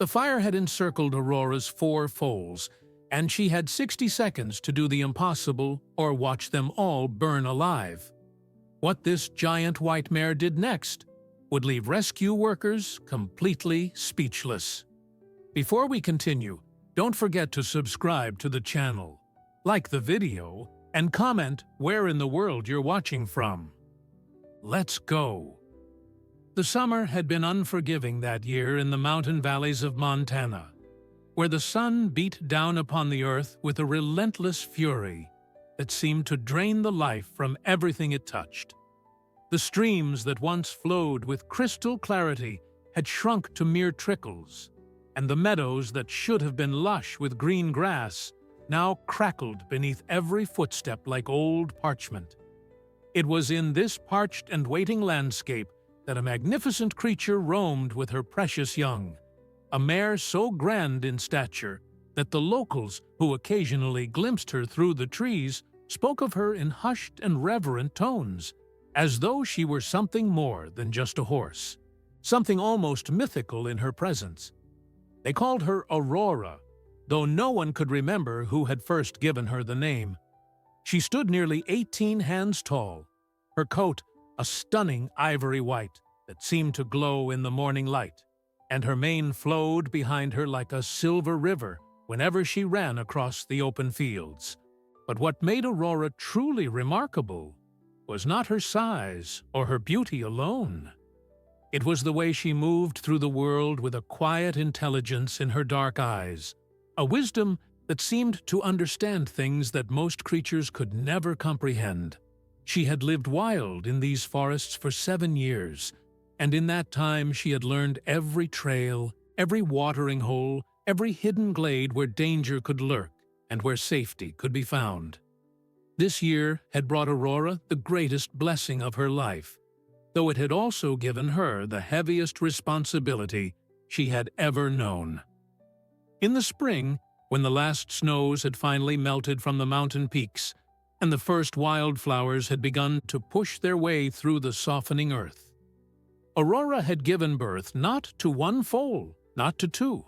The fire had encircled Aurora's 4 foals, and she had 60 seconds to do the impossible or watch them all burn alive. What this giant white mare did next would leave rescue workers completely speechless. Before we continue, don't forget to subscribe to the channel, like the video, and comment where in the world you're watching from. Let's go! The summer had been unforgiving that year in the mountain valleys of Montana, where the sun beat down upon the earth with a relentless fury that seemed to drain the life from everything it touched. The streams that once flowed with crystal clarity had shrunk to mere trickles, and the meadows that should have been lush with green grass now crackled beneath every footstep like old parchment. It was in this parched and waiting landscape that a magnificent creature roamed with her precious young, a mare so grand in stature that the locals who occasionally glimpsed her through the trees spoke of her in hushed and reverent tones, as though she were something more than just a horse, something almost mythical in her presence. They called her Aurora, though no one could remember who had first given her the name. She stood nearly 18 hands tall, her coat a stunning ivory white that seemed to glow in the morning light, and her mane flowed behind her like a silver river whenever she ran across the open fields. But what made Aurora truly remarkable was not her size or her beauty alone. It was the way she moved through the world with a quiet intelligence in her dark eyes, a wisdom that seemed to understand things that most creatures could never comprehend. She had lived wild in these forests for 7 years, and in that time she had learned every trail, every watering hole, every hidden glade where danger could lurk and where safety could be found. This year had brought Aurora the greatest blessing of her life, though it had also given her the heaviest responsibility she had ever known. In the spring, when the last snows had finally melted from the mountain peaks, and the first wildflowers had begun to push their way through the softening earth, Aurora had given birth not to 1 foal, not to 2,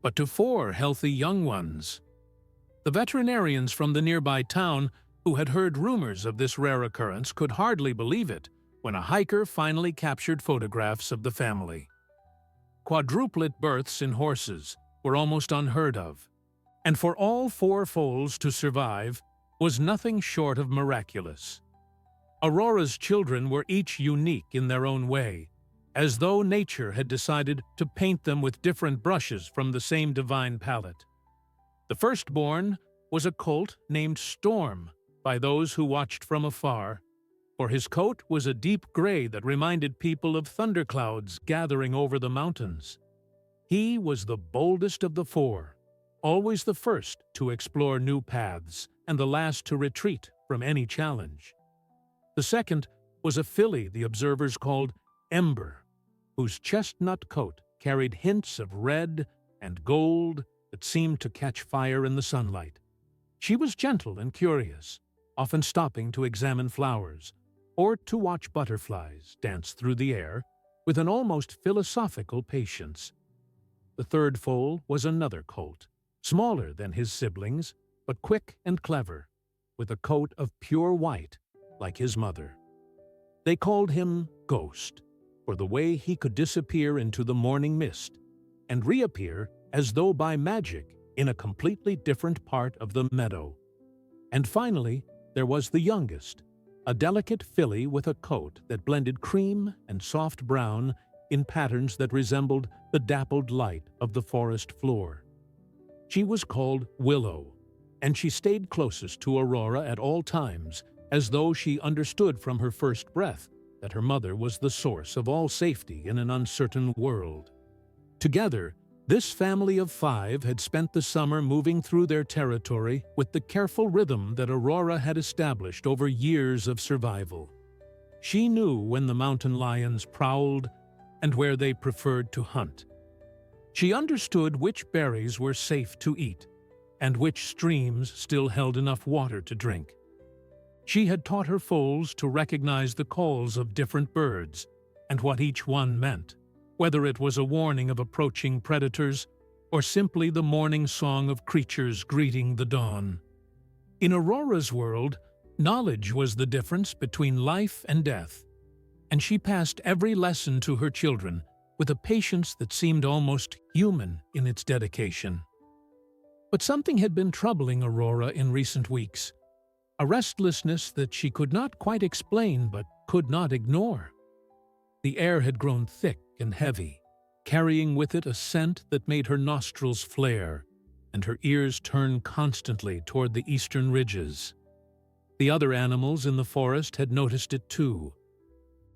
but to 4 healthy young ones. The veterinarians from the nearby town who had heard rumors of this rare occurrence could hardly believe it when a hiker finally captured photographs of the family. Quadruplet births in horses were almost unheard of, and for all 4 foals to survive was nothing short of miraculous. Aurora's children were each unique in their own way, as though nature had decided to paint them with different brushes from the same divine palette. The firstborn was a colt named Storm by those who watched from afar, for his coat was a deep gray that reminded people of thunderclouds gathering over the mountains. He was the boldest of the 4, always the first to explore new paths and the last to retreat from any challenge. The second was a filly the observers called Ember, whose chestnut coat carried hints of red and gold that seemed to catch fire in the sunlight. She was gentle and curious, often stopping to examine flowers or to watch butterflies dance through the air with an almost philosophical patience. The third foal was another colt, smaller than his siblings, but quick and clever, with a coat of pure white, like his mother. They called him Ghost, for the way he could disappear into the morning mist and reappear as though by magic in a completely different part of the meadow. And finally, there was the youngest, a delicate filly with a coat that blended cream and soft brown in patterns that resembled the dappled light of the forest floor. She was called Willow, and she stayed closest to Aurora at all times, as though she understood from her first breath that her mother was the source of all safety in an uncertain world. Together, this family of 5 had spent the summer moving through their territory with the careful rhythm that Aurora had established over years of survival. She knew when the mountain lions prowled and where they preferred to hunt. She understood which berries were safe to eat and which streams still held enough water to drink. She had taught her foals to recognize the calls of different birds and what each one meant, whether it was a warning of approaching predators or simply the morning song of creatures greeting the dawn. In Aurora's world, knowledge was the difference between life and death, and she passed every lesson to her children with a patience that seemed almost human in its dedication. But something had been troubling Aurora in recent weeks, a restlessness that she could not quite explain but could not ignore. The air had grown thick and heavy, carrying with it a scent that made her nostrils flare and her ears turn constantly toward the eastern ridges. The other animals in the forest had noticed it too.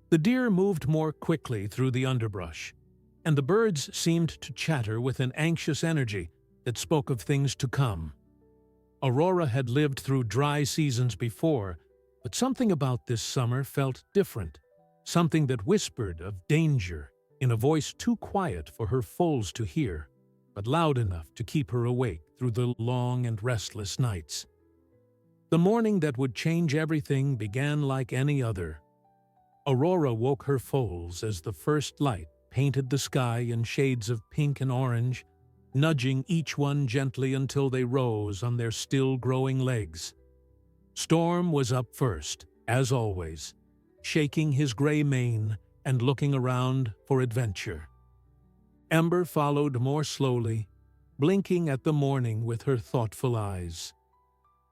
The deer moved more quickly through the underbrush, and the birds seemed to chatter with an anxious energy that spoke of things to come. Aurora had lived through dry seasons before, but something about this summer felt different, something that whispered of danger in a voice too quiet for her foals to hear, but loud enough to keep her awake through the long and restless nights. The morning that would change everything began like any other. Aurora woke her foals as the first light painted the sky in shades of pink and orange, nudging each one gently until they rose on their still-growing legs. Storm was up first, as always, shaking his gray mane and looking around for adventure. Ember followed more slowly, blinking at the morning with her thoughtful eyes.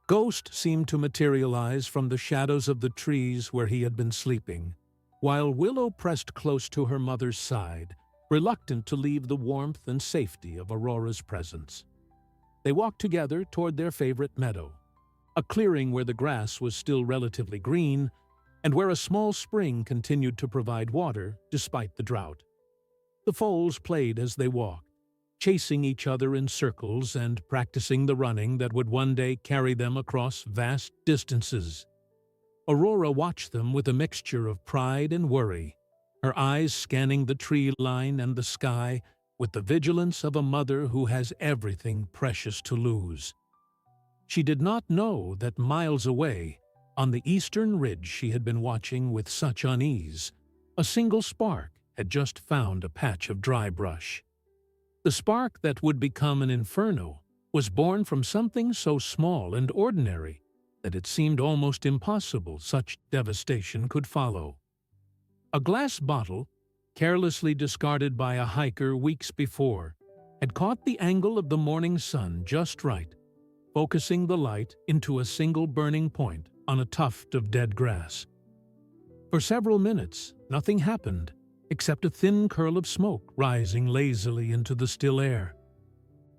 Ghost seemed to materialize from the shadows of the trees where he had been sleeping, while Willow pressed close to her mother's side, reluctant to leave the warmth and safety of Aurora's presence. They walked together toward their favorite meadow, a clearing where the grass was still relatively green and where a small spring continued to provide water despite the drought. The foals played as they walked, chasing each other in circles and practicing the running that would one day carry them across vast distances. Aurora watched them with a mixture of pride and worry, her eyes scanning the tree line and the sky with the vigilance of a mother who has everything precious to lose. She did not know that miles away, on the eastern ridge she had been watching with such unease, a single spark had just found a patch of dry brush. The spark that would become an inferno was born from something so small and ordinary that it seemed almost impossible such devastation could follow. A glass bottle, carelessly discarded by a hiker weeks before, had caught the angle of the morning sun just right, focusing the light into a single burning point on a tuft of dead grass. For several minutes, nothing happened, except a thin curl of smoke rising lazily into the still air.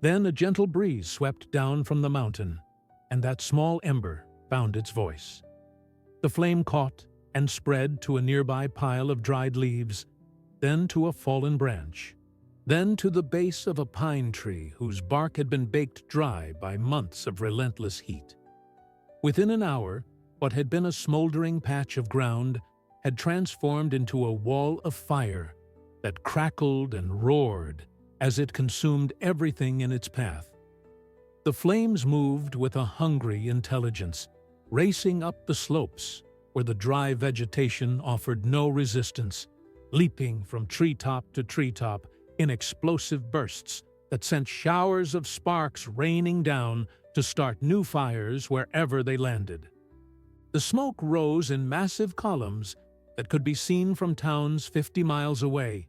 Then a gentle breeze swept down from the mountain, and that small ember found its voice. The flame caught and spread to a nearby pile of dried leaves, then to a fallen branch, then to the base of a pine tree whose bark had been baked dry by months of relentless heat. Within an hour, what had been a smoldering patch of ground had transformed into a wall of fire that crackled and roared as it consumed everything in its path. The flames moved with a hungry intelligence, racing up the slopes where the dry vegetation offered no resistance, leaping from treetop to treetop in explosive bursts that sent showers of sparks raining down to start new fires wherever they landed. The smoke rose in massive columns that could be seen from towns 50 miles away,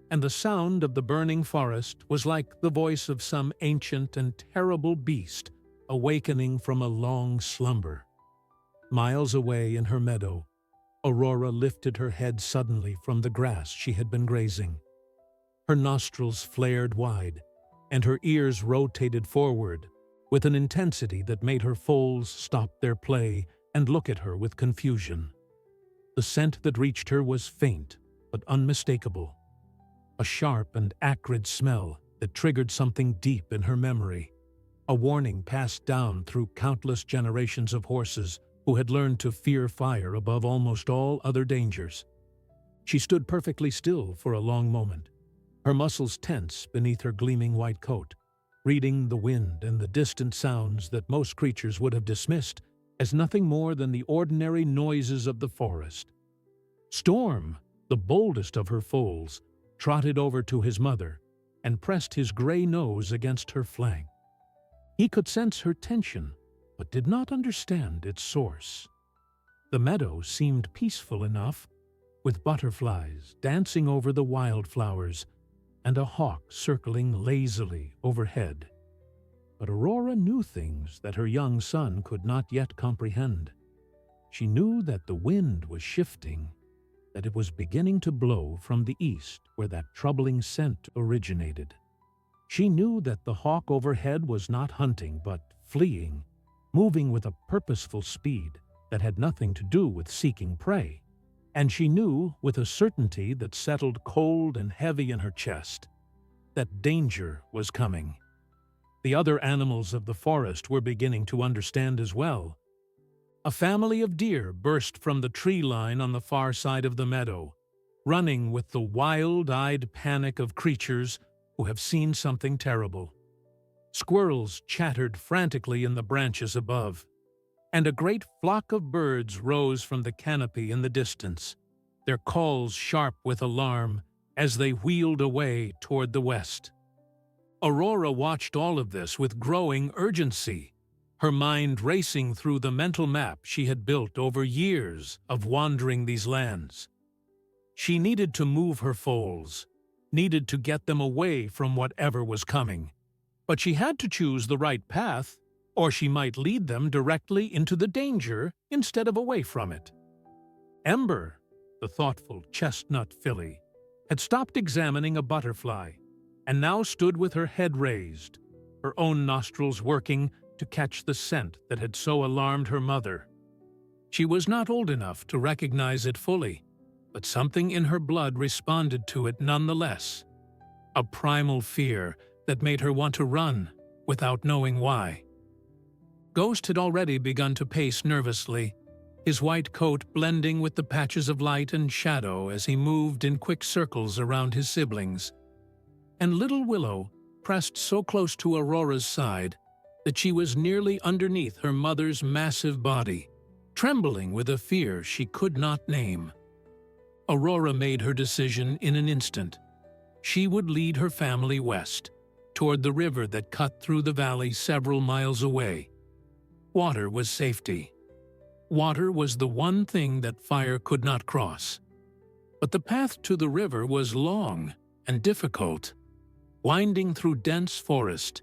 and the sound of the burning forest was like the voice of some ancient and terrible beast awakening from a long slumber. Miles away in her meadow, Aurora lifted her head suddenly from the grass she had been grazing. Her nostrils flared wide, and her ears rotated forward with an intensity that made her foals stop their play and look at her with confusion. The scent that reached her was faint but unmistakable, a sharp and acrid smell that triggered something deep in her memory, a warning passed down through countless generations of horses who had learned to fear fire above almost all other dangers. She stood perfectly still for a long moment, her muscles tense beneath her gleaming white coat, reading the wind and the distant sounds that most creatures would have dismissed as nothing more than the ordinary noises of the forest. Storm, the boldest of her foals, trotted over to his mother and pressed his gray nose against her flank. He could sense her tension, but did not understand its source. The meadow seemed peaceful enough, with butterflies dancing over the wildflowers and a hawk circling lazily overhead. But Aurora knew things that her young son could not yet comprehend. She knew that the wind was shifting, that it was beginning to blow from the east where that troubling scent originated. She knew that the hawk overhead was not hunting but fleeing, moving with a purposeful speed that had nothing to do with seeking prey. And she knew, with a certainty that settled cold and heavy in her chest, that danger was coming. The other animals of the forest were beginning to understand as well. A family of deer burst from the tree line on the far side of the meadow, running with the wild-eyed panic of creatures who have seen something terrible. Squirrels chattered frantically in the branches above, and a great flock of birds rose from the canopy in the distance, their calls sharp with alarm as they wheeled away toward the west. Aurora watched all of this with growing urgency, her mind racing through the mental map she had built over years of wandering these lands. She needed to move her foals, needed to get them away from whatever was coming, but she had to choose the right path, or she might lead them directly into the danger instead of away from it. Ember, the thoughtful chestnut filly, had stopped examining a butterfly and now stood with her head raised, her own nostrils working to catch the scent that had so alarmed her mother. She was not old enough to recognize it fully, but something in her blood responded to it nonetheless, a primal fear that made her want to run without knowing why. Ghost had already begun to pace nervously, his white coat blending with the patches of light and shadow as he moved in quick circles around his siblings. And little Willow pressed so close to Aurora's side that she was nearly underneath her mother's massive body, trembling with a fear she could not name. Aurora made her decision in an instant. She would lead her family west, toward the river that cut through the valley several miles away. Water was safety. Water was the one thing that fire could not cross. But the path to the river was long and difficult, winding through dense forest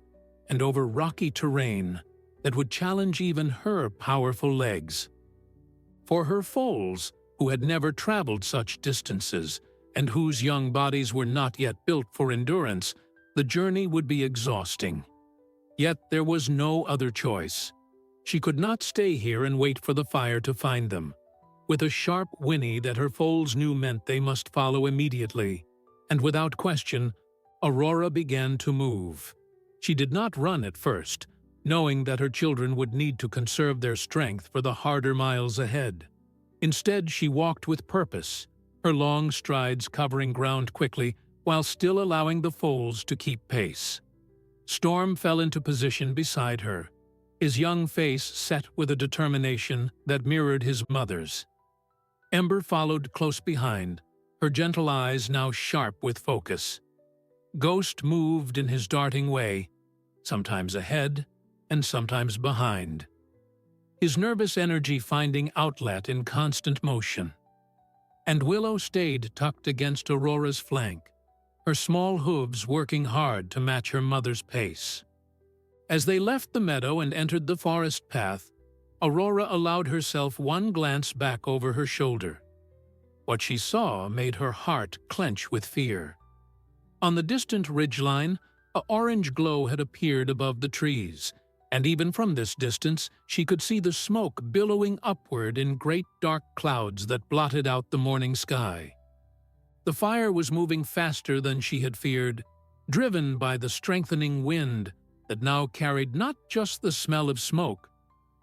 and over rocky terrain that would challenge even her powerful legs. For her foals, who had never traveled such distances and whose young bodies were not yet built for endurance, the journey would be exhausting. Yet there was no other choice. She could not stay here and wait for the fire to find them. With a sharp whinny that her foals knew meant they must follow immediately, and without question, Aurora began to move. She did not run at first, knowing that her children would need to conserve their strength for the harder miles ahead. Instead, she walked with purpose, her long strides covering ground quickly while still allowing the foals to keep pace. Storm fell into position beside her, his young face set with a determination that mirrored his mother's. Ember followed close behind, her gentle eyes now sharp with focus. Ghost moved in his darting way, sometimes ahead and sometimes behind, his nervous energy finding outlet in constant motion. And Willow stayed tucked against Aurora's flank, her small hooves working hard to match her mother's pace. As they left the meadow and entered the forest path, Aurora allowed herself one glance back over her shoulder. What she saw made her heart clench with fear. On the distant ridgeline, an orange glow had appeared above the trees, and even from this distance she could see the smoke billowing upward in great dark clouds that blotted out the morning sky. The fire was moving faster than she had feared, driven by the strengthening wind that now carried not just the smell of smoke,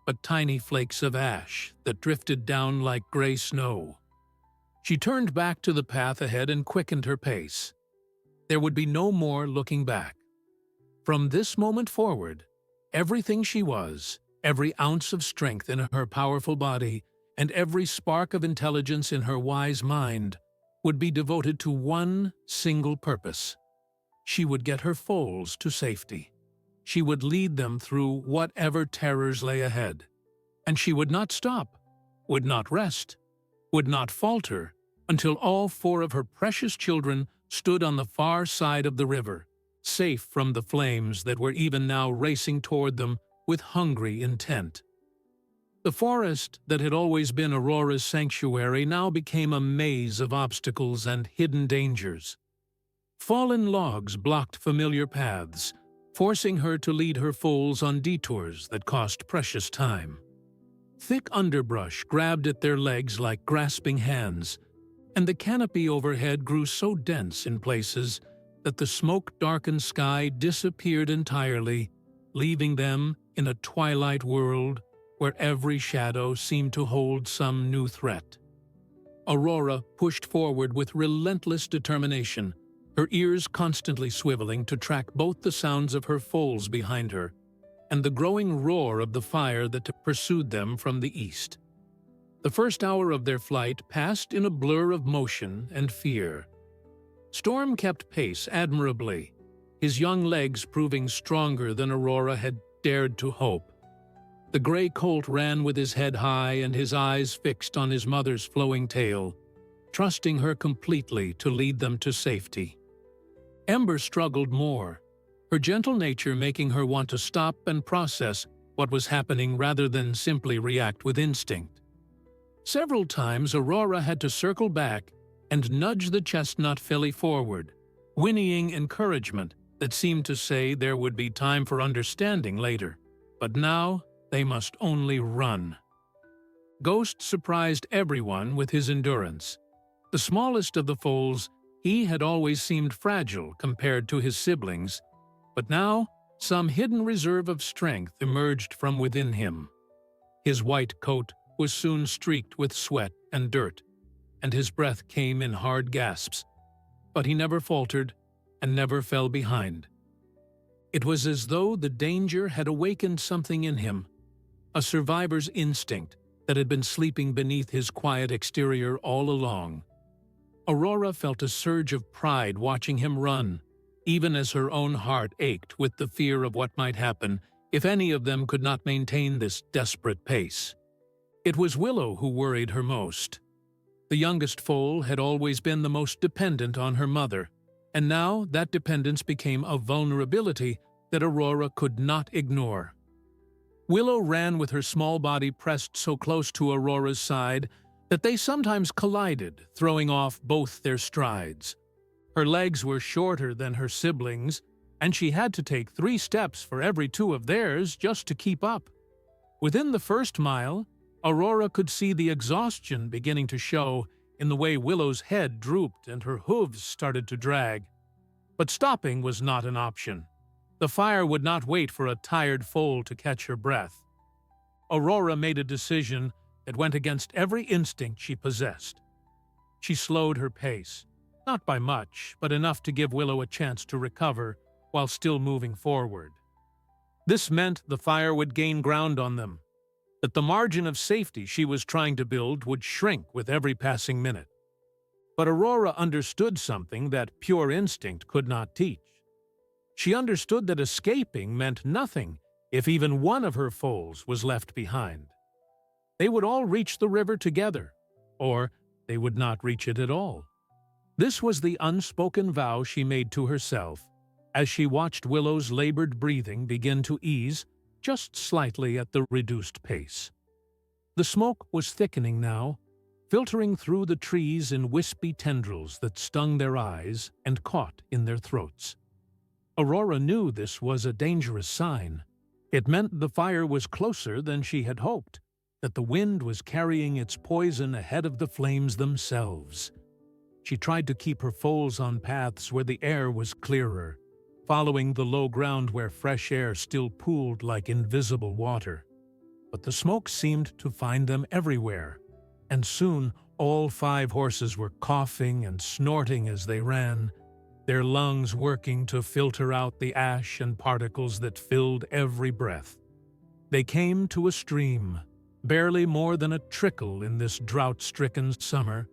but tiny flakes of ash that drifted down like gray snow. She turned back to the path ahead and quickened her pace. There would be no more looking back. From this moment forward, everything she was, every ounce of strength in her powerful body, and every spark of intelligence in her wise mind, would be devoted to one single purpose. She would get her foals to safety. She would lead them through whatever terrors lay ahead. And she would not stop, would not rest, would not falter until all 4 of her precious children stood on the far side of the river, safe from the flames that were even now racing toward them with hungry intent. The forest that had always been Aurora's sanctuary now became a maze of obstacles and hidden dangers. Fallen logs blocked familiar paths, forcing her to lead her foals on detours that cost precious time. Thick underbrush grabbed at their legs like grasping hands, and the canopy overhead grew so dense in places that the smoke-darkened sky disappeared entirely, leaving them in a twilight world where every shadow seemed to hold some new threat. Aurora pushed forward with relentless determination, her ears constantly swiveling to track both the sounds of her foals behind her and the growing roar of the fire that pursued them from the east. The first hour of their flight passed in a blur of motion and fear. Storm kept pace admirably, his young legs proving stronger than Aurora had dared to hope. The gray colt ran with his head high and his eyes fixed on his mother's flowing tail, trusting her completely to lead them to safety. Ember struggled more, her gentle nature making her want to stop and process what was happening rather than simply react with instinct. Several times Aurora had to circle back and nudge the chestnut filly forward, whinnying encouragement that seemed to say there would be time for understanding later. But now they must only run. Ghost surprised everyone with his endurance. The smallest of the foals, he had always seemed fragile compared to his siblings, but now some hidden reserve of strength emerged from within him. His white coat was soon streaked with sweat and dirt, and his breath came in hard gasps, but he never faltered and never fell behind. It was as though the danger had awakened something in him, a survivor's instinct that had been sleeping beneath his quiet exterior all along. Aurora felt a surge of pride watching him run, even as her own heart ached with the fear of what might happen if any of them could not maintain this desperate pace. It was Willow who worried her most. The youngest foal had always been the most dependent on her mother, and now that dependence became a vulnerability that Aurora could not ignore. Willow ran with her small body pressed so close to Aurora's side that they sometimes collided, throwing off both their strides. Her legs were shorter than her siblings, and she had to take 3 steps for every 2 of theirs just to keep up. Within the first mile, Aurora could see the exhaustion beginning to show in the way Willow's head drooped and her hooves started to drag. But stopping was not an option. The fire would not wait for a tired foal to catch her breath. Aurora made a decision that went against every instinct she possessed. She slowed her pace, not by much, but enough to give Willow a chance to recover while still moving forward. This meant the fire would gain ground on them, that the margin of safety she was trying to build would shrink with every passing minute. But Aurora understood something that pure instinct could not teach. She understood that escaping meant nothing if even one of her foals was left behind. They would all reach the river together, or they would not reach it at all. This was the unspoken vow she made to herself as she watched Willow's labored breathing begin to ease just slightly at the reduced pace. The smoke was thickening now, filtering through the trees in wispy tendrils that stung their eyes and caught in their throats. Aurora knew this was a dangerous sign. It meant the fire was closer than she had hoped, that the wind was carrying its poison ahead of the flames themselves. She tried to keep her foals on paths where the air was clearer, following the low ground where fresh air still pooled like invisible water. But the smoke seemed to find them everywhere, and soon all 5 horses were coughing and snorting as they ran, their lungs working to filter out the ash and particles that filled every breath. They came to a stream, barely more than a trickle in this drought-stricken summer,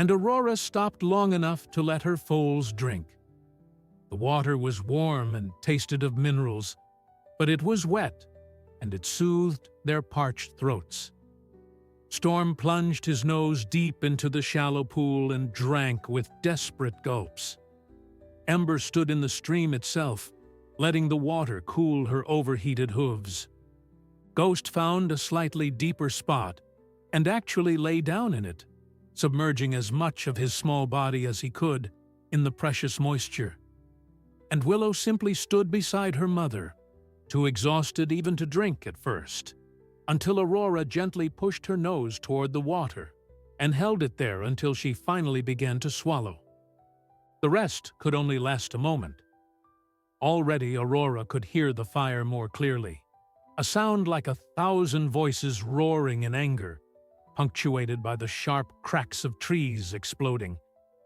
and Aurora stopped long enough to let her foals drink. The water was warm and tasted of minerals, but it was wet, and it soothed their parched throats. Storm plunged his nose deep into the shallow pool and drank with desperate gulps. Ember stood in the stream itself, letting the water cool her overheated hooves. Ghost found a slightly deeper spot and actually lay down in it, submerging as much of his small body as he could in the precious moisture. And Willow simply stood beside her mother, too exhausted even to drink at first, until Aurora gently pushed her nose toward the water and held it there until she finally began to swallow. The rest could only last a moment. Already Aurora could hear the fire more clearly, a sound like 1,000 voices roaring in anger, punctuated by the sharp cracks of trees exploding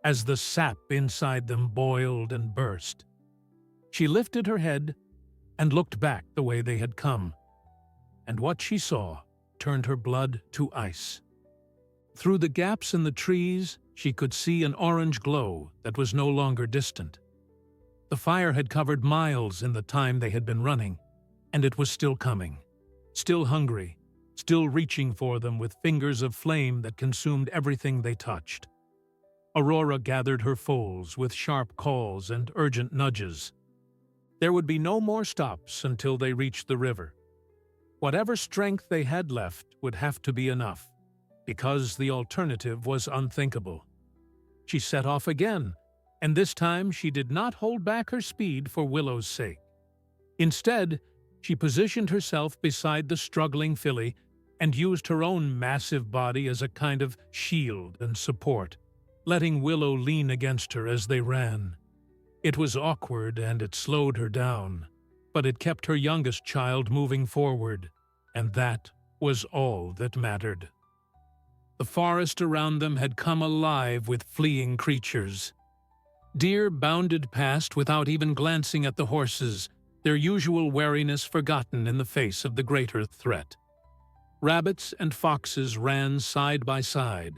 as the sap inside them boiled and burst. She lifted her head and looked back the way they had come, and what she saw turned her blood to ice. Through the gaps in the trees, she could see an orange glow that was no longer distant. The fire had covered miles in the time they had been running, and it was still coming, still hungry, still reaching for them with fingers of flame that consumed everything they touched. Aurora gathered her foals with sharp calls and urgent nudges. There would be no more stops until they reached the river. Whatever strength they had left would have to be enough, because the alternative was unthinkable. She set off again, and this time she did not hold back her speed for Willow's sake. Instead, she positioned herself beside the struggling filly and used her own massive body as a kind of shield and support, letting Willow lean against her as they ran. It was awkward and it slowed her down, but it kept her youngest child moving forward, and that was all that mattered. The forest around them had come alive with fleeing creatures. Deer bounded past without even glancing at the horses, their usual wariness forgotten in the face of the greater threat. Rabbits and foxes ran side by side,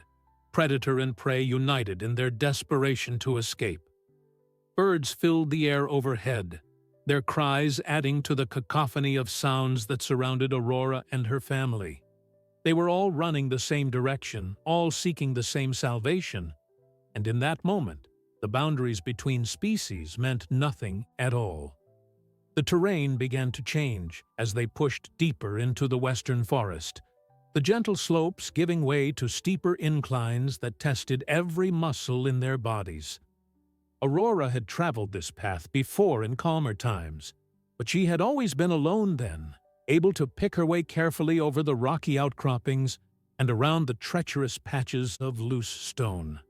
predator and prey united in their desperation to escape. Birds filled the air overhead, their cries adding to the cacophony of sounds that surrounded Aurora and her family. They were all running the same direction, all seeking the same salvation, and in that moment, the boundaries between species meant nothing at all. The terrain began to change as they pushed deeper into the western forest, the gentle slopes giving way to steeper inclines that tested every muscle in their bodies. Aurora had traveled this path before in calmer times, but she had always been alone then, able to pick her way carefully over the rocky outcroppings and around the treacherous patches of loose stone.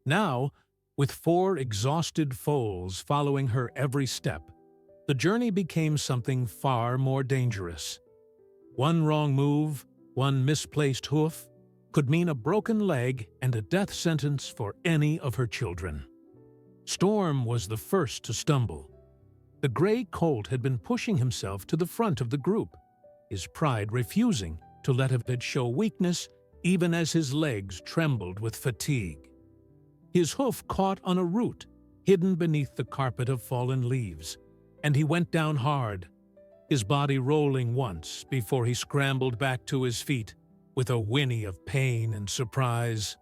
Now, with 4 exhausted foals following her every step, the journey became something far more dangerous. One wrong move, one misplaced hoof, could mean a broken leg and a death sentence for any of her children. Storm was the first to stumble. The gray colt had been pushing himself to the front of the group, his pride refusing to let him show weakness even as his legs trembled with fatigue. His hoof caught on a root hidden beneath the carpet of fallen leaves, and he went down hard, his body rolling once before he scrambled back to his feet with a whinny of pain and surprise.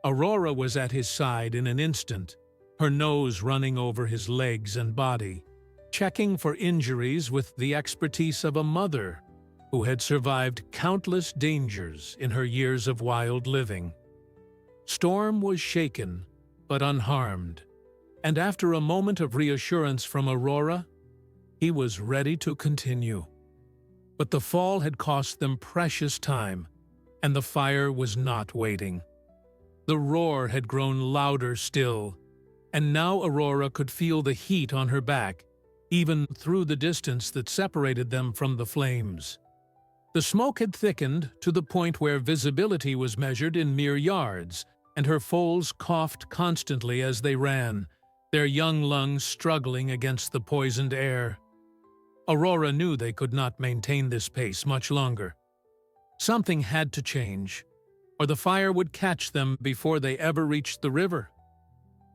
Aurora was at his side in an instant, her nose running over his legs and body, checking for injuries with the expertise of a mother who had survived countless dangers in her years of wild living. Storm was shaken, but unharmed, and after a moment of reassurance from Aurora, he was ready to continue. But the fall had cost them precious time, and the fire was not waiting. The roar had grown louder still, and now Aurora could feel the heat on her back, even through the distance that separated them from the flames. The smoke had thickened to the point where visibility was measured in mere yards, and her foals coughed constantly as they ran, their young lungs struggling against the poisoned air. Aurora knew they could not maintain this pace much longer. Something had to change, or the fire would catch them before they ever reached the river.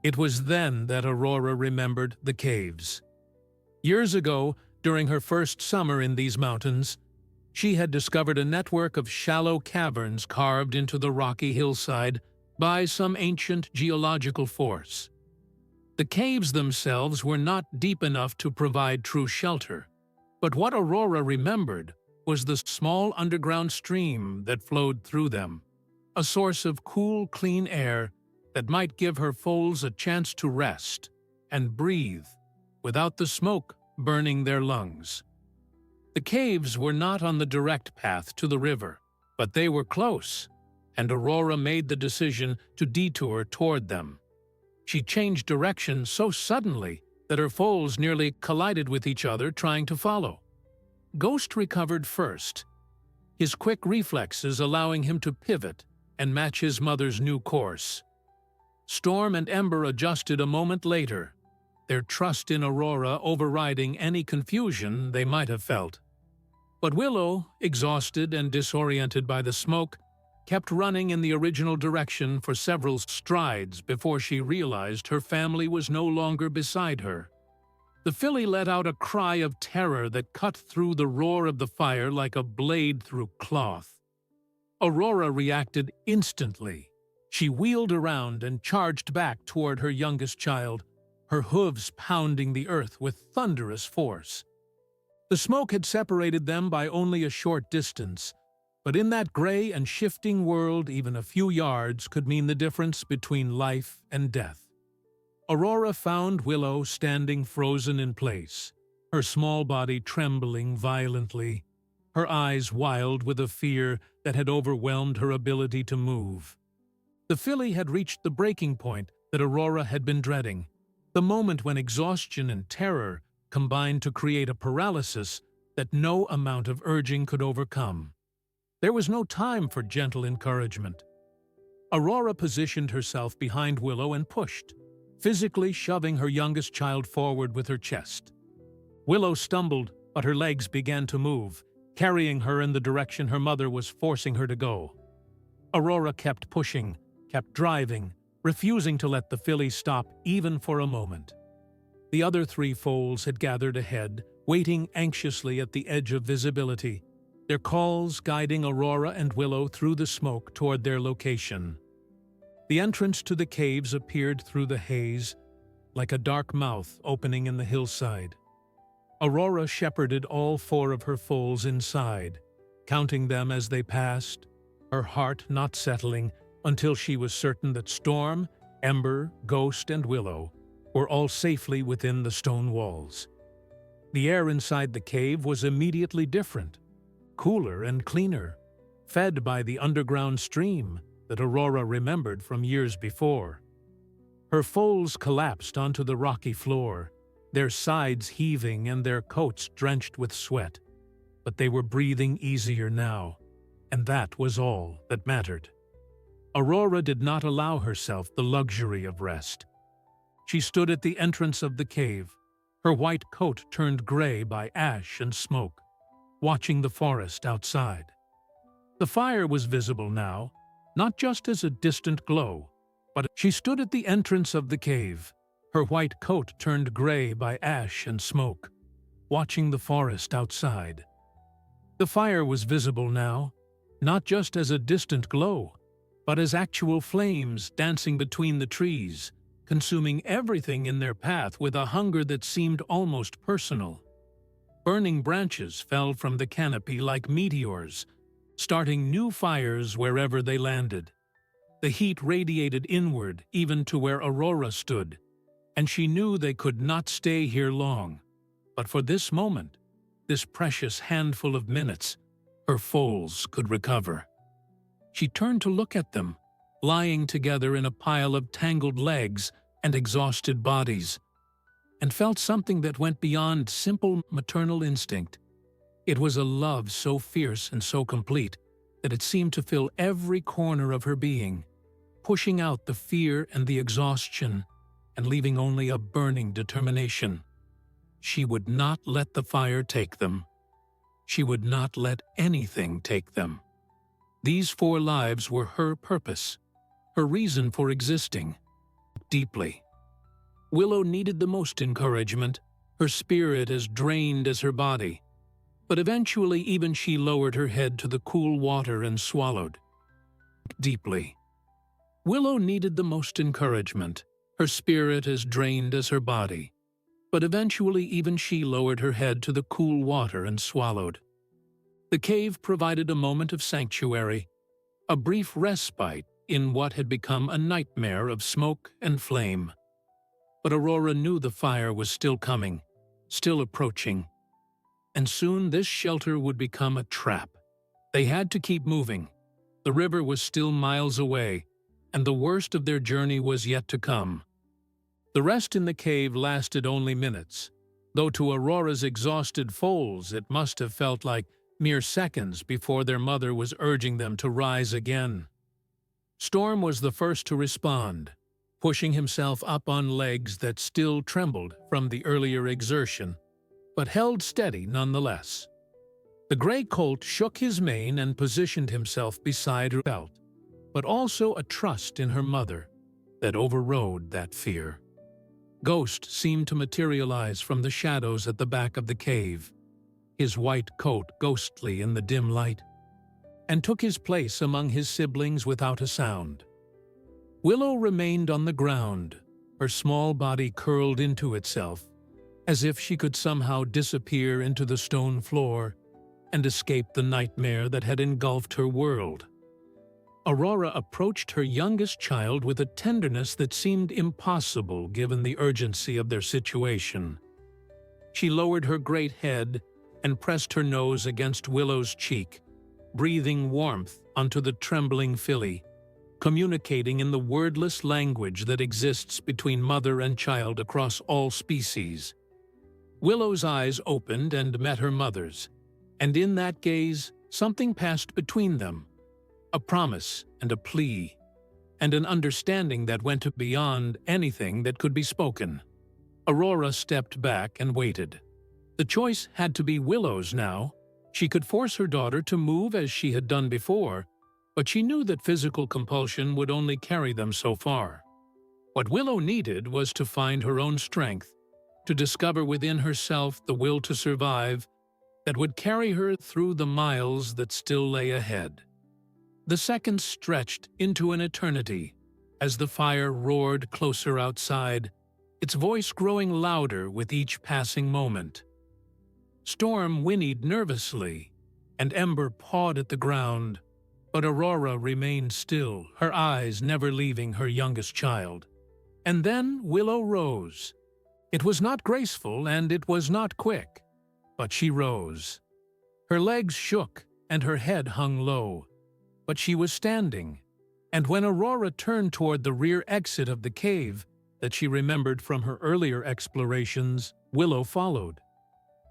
It was then that Aurora remembered the caves. Years ago, during her first summer in these mountains, she had discovered a network of shallow caverns carved into the rocky hillside by some ancient geological force. The caves themselves were not deep enough to provide true shelter, but what Aurora remembered was the small underground stream that flowed through them, a source of cool, clean air that might give her foals a chance to rest and breathe without the smoke burning their lungs. The caves were not on the direct path to the river, but they were close, and Aurora made the decision to detour toward them. She changed direction so suddenly that her foals nearly collided with each other trying to follow. Ghost recovered first, his quick reflexes allowing him to pivot and match his mother's new course. Storm and Ember adjusted a moment later, their trust in Aurora overriding any confusion they might have felt. But Willow, exhausted and disoriented by the smoke, kept running in the original direction for several strides before she realized her family was no longer beside her. The filly let out a cry of terror that cut through the roar of the fire like a blade through cloth. Aurora reacted instantly. She wheeled around and charged back toward her youngest child, her hooves pounding the earth with thunderous force. The smoke had separated them by only a short distance, but in that gray and shifting world, even a few yards could mean the difference between life and death. Aurora found Willow standing frozen in place, her small body trembling violently, her eyes wild with a fear that had overwhelmed her ability to move. The filly had reached the breaking point that Aurora had been dreading, the moment when exhaustion and terror combined to create a paralysis that no amount of urging could overcome. There was no time for gentle encouragement. Aurora positioned herself behind Willow and pushed, physically shoving her youngest child forward with her chest. Willow stumbled, but her legs began to move, carrying her in the direction her mother was forcing her to go. Aurora kept pushing, kept driving, refusing to let the filly stop even for a moment. The other three foals had gathered ahead, waiting anxiously at the edge of visibility, their calls guiding Aurora and Willow through the smoke toward their location. The entrance to the caves appeared through the haze, like a dark mouth opening in the hillside. Aurora shepherded all four of her foals inside, counting them as they passed, her heart not settling until she was certain that Storm, Ember, Ghost, and Willow were all safely within the stone walls. The air inside the cave was immediately different, cooler and cleaner, fed by the underground stream that Aurora remembered from years before. Her foals collapsed onto the rocky floor, their sides heaving and their coats drenched with sweat. But they were breathing easier now, and that was all that mattered. Aurora did not allow herself the luxury of rest. She stood at the entrance of the cave, her white coat turned gray by ash and smoke, watching the forest outside. The fire was visible now, not just as a distant glow, but she stood at the entrance of the cave, her white coat turned gray by ash and smoke, watching the forest outside. The fire was visible now, not just as a distant glow, but as actual flames dancing between the trees, consuming everything in their path with a hunger that seemed almost personal. Burning branches fell from the canopy like meteors, starting new fires wherever they landed. The heat radiated inward even to where Aurora stood, and she knew they could not stay here long. But for this moment, this precious handful of minutes, her foals could recover. She turned to look at them, lying together in a pile of tangled legs and exhausted bodies, and felt something that went beyond simple maternal instinct. It was a love so fierce and so complete that it seemed to fill every corner of her being, pushing out the fear and the exhaustion and leaving only a burning determination. She would not let the fire take them. She would not let anything take them. These 4 lives were her purpose, her reason for existing. Deeply. Willow needed the most encouragement, her spirit as drained as her body. But eventually even she lowered her head to the cool water and swallowed. Deeply. Willow needed the most encouragement, her spirit as drained as her body. But eventually even she lowered her head to the cool water and swallowed. The cave provided a moment of sanctuary, a brief respite in what had become a nightmare of smoke and flame. But Aurora knew the fire was still coming, still approaching. And soon this shelter would become a trap. They had to keep moving. The river was still miles away, and the worst of their journey was yet to come. The rest in the cave lasted only minutes, though to Aurora's exhausted foals it must have felt like mere seconds before their mother was urging them to rise again. Storm was the first to respond, pushing himself up on legs that still trembled from the earlier exertion, but held steady nonetheless. The gray colt shook his mane and positioned himself beside her belt, but also a trust in her mother that overrode that fear. Ghost seemed to materialize from the shadows at the back of the cave, his white coat ghostly in the dim light, and took his place among his siblings without a sound. Willow remained on the ground, her small body curled into itself, as if she could somehow disappear into the stone floor and escape the nightmare that had engulfed her world. Aurora approached her youngest child with a tenderness that seemed impossible given the urgency of their situation. She lowered her great head and pressed her nose against Willow's cheek, breathing warmth onto the trembling filly, communicating in the wordless language that exists between mother and child across all species. Willow's eyes opened and met her mother's, and in that gaze something passed between them, a promise and a plea, and an understanding that went beyond anything that could be spoken. Aurora stepped back and waited. The choice had to be Willow's now. She could force her daughter to move as she had done before, but she knew that physical compulsion would only carry them so far. What Willow needed was to find her own strength, to discover within herself the will to survive that would carry her through the miles that still lay ahead. The seconds stretched into an eternity as the fire roared closer outside, its voice growing louder with each passing moment. Storm whinnied nervously, and Ember pawed at the ground, but Aurora remained still, her eyes never leaving her youngest child. And then Willow rose. It was not graceful and it was not quick, but she rose. Her legs shook and her head hung low, but she was standing, and when Aurora turned toward the rear exit of the cave that she remembered from her earlier explorations, Willow followed.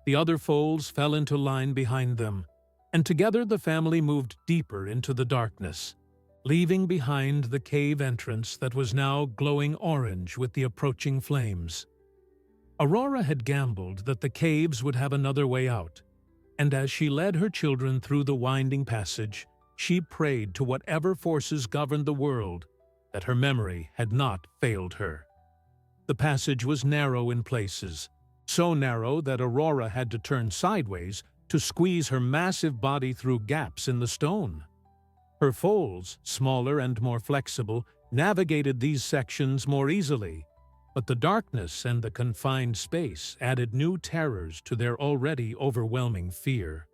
The other foals fell into line behind them, and together the family moved deeper into the darkness, leaving behind the cave entrance that was now glowing orange with the approaching flames. Aurora had gambled that the caves would have another way out, and as she led her children through the winding passage, she prayed to whatever forces governed the world that her memory had not failed her. The passage was narrow in places, so narrow that Aurora had to turn sideways to squeeze her massive body through gaps in the stone. Her foals, smaller and more flexible, navigated these sections more easily, but the darkness and the confined space added new terrors to their already overwhelming fear.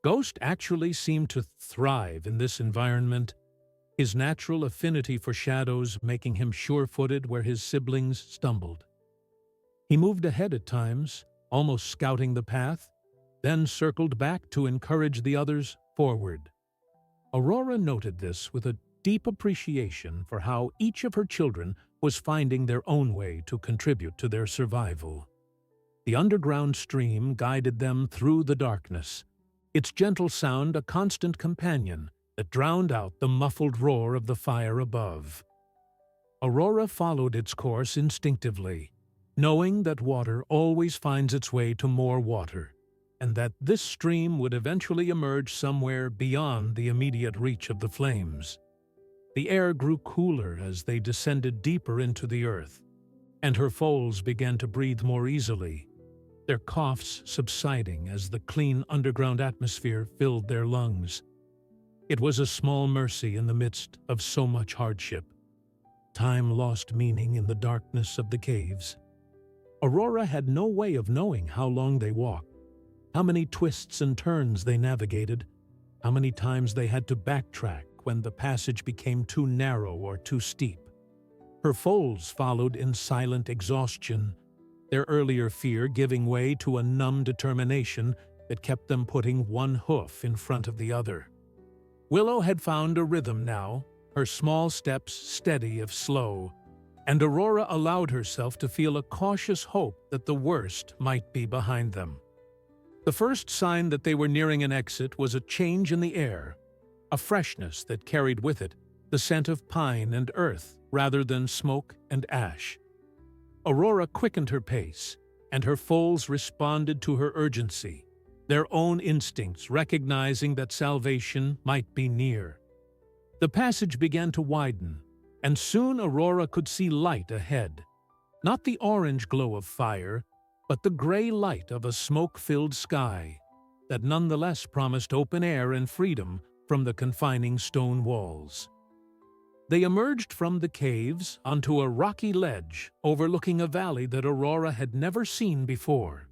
Ghost actually seemed to thrive in this environment, his natural affinity for shadows making him sure-footed where his siblings stumbled. He moved ahead at times, almost scouting the path, then circled back to encourage the others forward. Aurora noted this with a deep appreciation for how each of her children was finding their own way to contribute to their survival. The underground stream guided them through the darkness, its gentle sound a constant companion that drowned out the muffled roar of the fire above. Aurora followed its course instinctively, knowing that water always finds its way to more water, and that this stream would eventually emerge somewhere beyond the immediate reach of the flames. The air grew cooler as they descended deeper into the earth, and her foals began to breathe more easily, their coughs subsiding as the clean underground atmosphere filled their lungs. It was a small mercy in the midst of so much hardship. Time lost meaning in the darkness of the caves. Aurora had no way of knowing how long they walked, how many twists and turns they navigated, how many times they had to backtrack when the passage became too narrow or too steep. Her foals followed in silent exhaustion, their earlier fear giving way to a numb determination that kept them putting one hoof in front of the other. Willow had found a rhythm now, her small steps steady if slow, and Aurora allowed herself to feel a cautious hope that the worst might be behind them. The first sign that they were nearing an exit was a change in the air, a freshness that carried with it the scent of pine and earth rather than smoke and ash. Aurora quickened her pace, and her foals responded to her urgency, their own instincts recognizing that salvation might be near. The passage began to widen, and soon Aurora could see light ahead. Not the orange glow of fire, but the gray light of a smoke-filled sky that nonetheless promised open air and freedom from the confining stone walls. They emerged from the caves onto a rocky ledge overlooking a valley that Aurora had never seen before.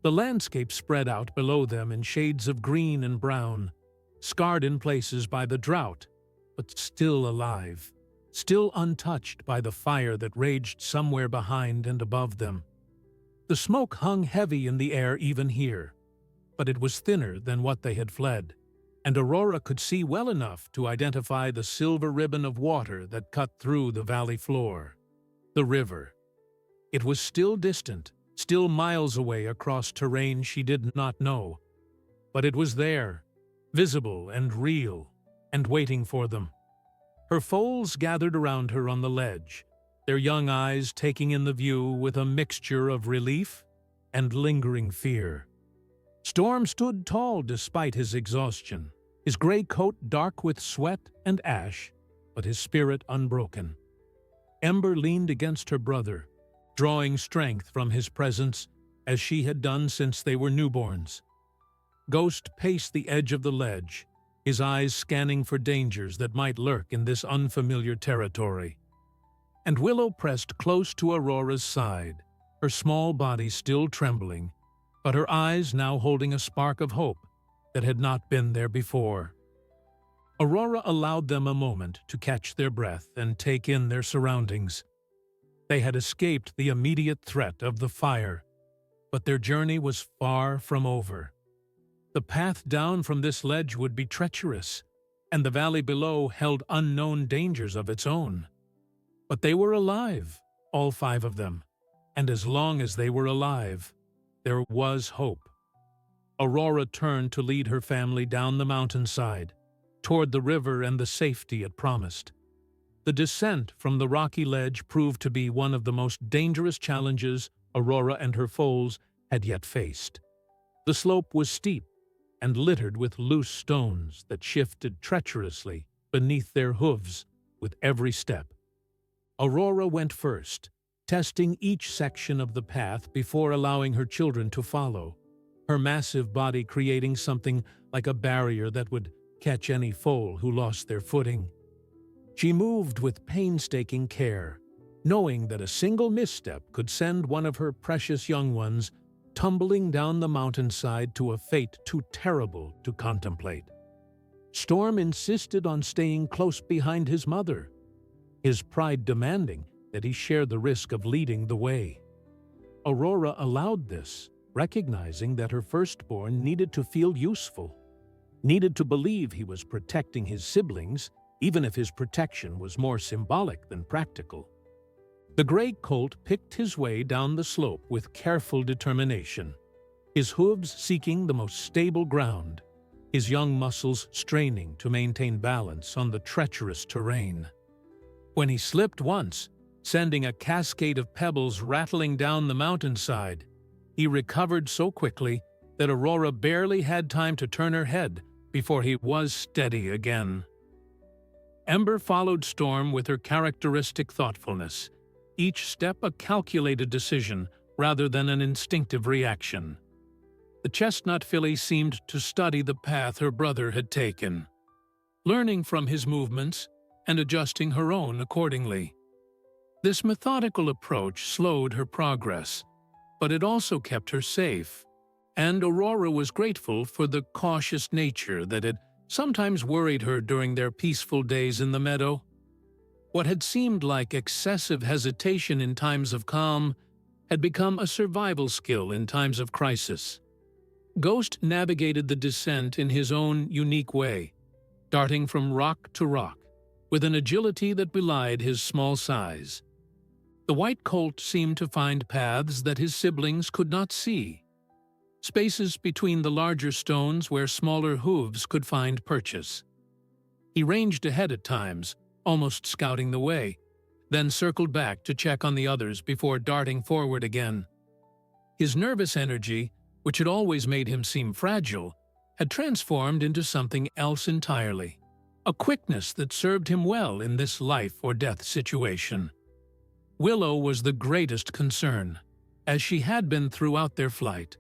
The landscape spread out below them in shades of green and brown, scarred in places by the drought, but still alive, still untouched by the fire that raged somewhere behind and above them. The smoke hung heavy in the air even here, but it was thinner than what they had fled, and Aurora could see well enough to identify the silver ribbon of water that cut through the valley floor. The river. It was still distant, still miles away across terrain she did not know, but it was there, visible and real, and waiting for them. Her foals gathered around her on the ledge, their young eyes taking in the view with a mixture of relief and lingering fear. Storm stood tall despite his exhaustion, his gray coat dark with sweat and ash, but his spirit unbroken. Ember leaned against her brother, drawing strength from his presence as she had done since they were newborns. Ghost paced the edge of the ledge, his eyes scanning for dangers that might lurk in this unfamiliar territory. And Willow pressed close to Aurora's side, her small body still trembling, but her eyes now holding a spark of hope that had not been there before. Aurora allowed them a moment to catch their breath and take in their surroundings. They had escaped the immediate threat of the fire, but their journey was far from over. The path down from this ledge would be treacherous, and the valley below held unknown dangers of its own. But they were alive, all 5 of them, and as long as they were alive, there was hope. Aurora turned to lead her family down the mountainside, toward the river and the safety it promised. The descent from the rocky ledge proved to be one of the most dangerous challenges Aurora and her foals had yet faced. The slope was steep and littered with loose stones that shifted treacherously beneath their hooves with every step. Aurora went first, testing each section of the path before allowing her children to follow, her massive body creating something like a barrier that would catch any foal who lost their footing. She moved with painstaking care, knowing that a single misstep could send one of her precious young ones tumbling down the mountainside to a fate too terrible to contemplate. Storm insisted on staying close behind his mother, his pride demanding that he share the risk of leading the way. Aurora allowed this, recognizing that her firstborn needed to feel useful, needed to believe he was protecting his siblings, even if his protection was more symbolic than practical. The gray colt picked his way down the slope with careful determination, his hooves seeking the most stable ground, his young muscles straining to maintain balance on the treacherous terrain. When he slipped once, sending a cascade of pebbles rattling down the mountainside, he recovered so quickly that Aurora barely had time to turn her head before he was steady again. Ember followed Storm with her characteristic thoughtfulness, each step a calculated decision rather than an instinctive reaction. The chestnut filly seemed to study the path her brother had taken, learning from his movements and adjusting her own accordingly. This methodical approach slowed her progress, but it also kept her safe, and Aurora was grateful for the cautious nature that had sometimes worried her during their peaceful days in the meadow. What had seemed like excessive hesitation in times of calm had become a survival skill in times of crisis. Ghost navigated the descent in his own unique way, darting from rock to rock, with an agility that belied his small size. The white colt seemed to find paths that his siblings could not see, spaces between the larger stones where smaller hooves could find purchase. He ranged ahead at times, almost scouting the way, then circled back to check on the others before darting forward again. His nervous energy, which had always made him seem fragile, had transformed into something else entirely, a quickness that served him well in this life-or-death situation. Willow was the greatest concern, as she had been throughout their flight.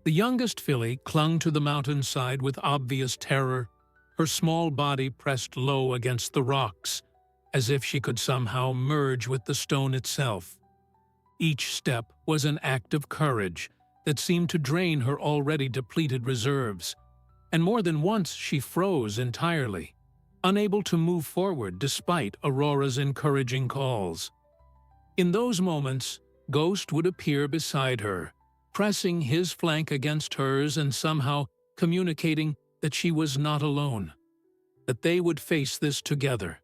The youngest filly clung to the mountainside with obvious terror, her small body pressed low against the rocks, as if she could somehow merge with the stone itself. Each step was an act of courage that seemed to drain her already depleted reserves, and more than once she froze entirely, unable to move forward despite Aurora's encouraging calls. In those moments, Ghost would appear beside her, pressing his flank against hers and somehow communicating that she was not alone, that they would face this together.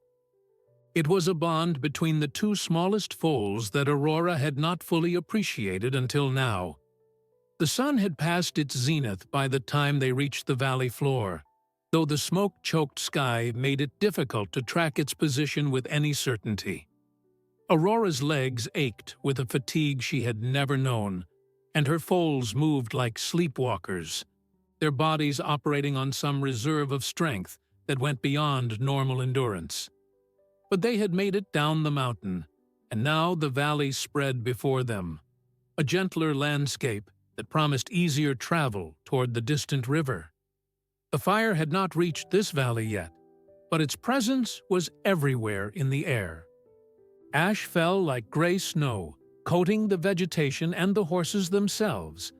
It was a bond between the two smallest foals that Aurora had not fully appreciated until now. The sun had passed its zenith by the time they reached the valley floor, though the smoke-choked sky made it difficult to track its position with any certainty. Aurora's legs ached with a fatigue she had never known, and her foals moved like sleepwalkers, their bodies operating on some reserve of strength that went beyond normal endurance. But they had made it down the mountain, and now the valley spread before them, a gentler landscape that promised easier travel toward the distant river. The fire had not reached this valley yet, but its presence was everywhere in the air. Ash fell like gray snow, coating the vegetation and the horses themselves,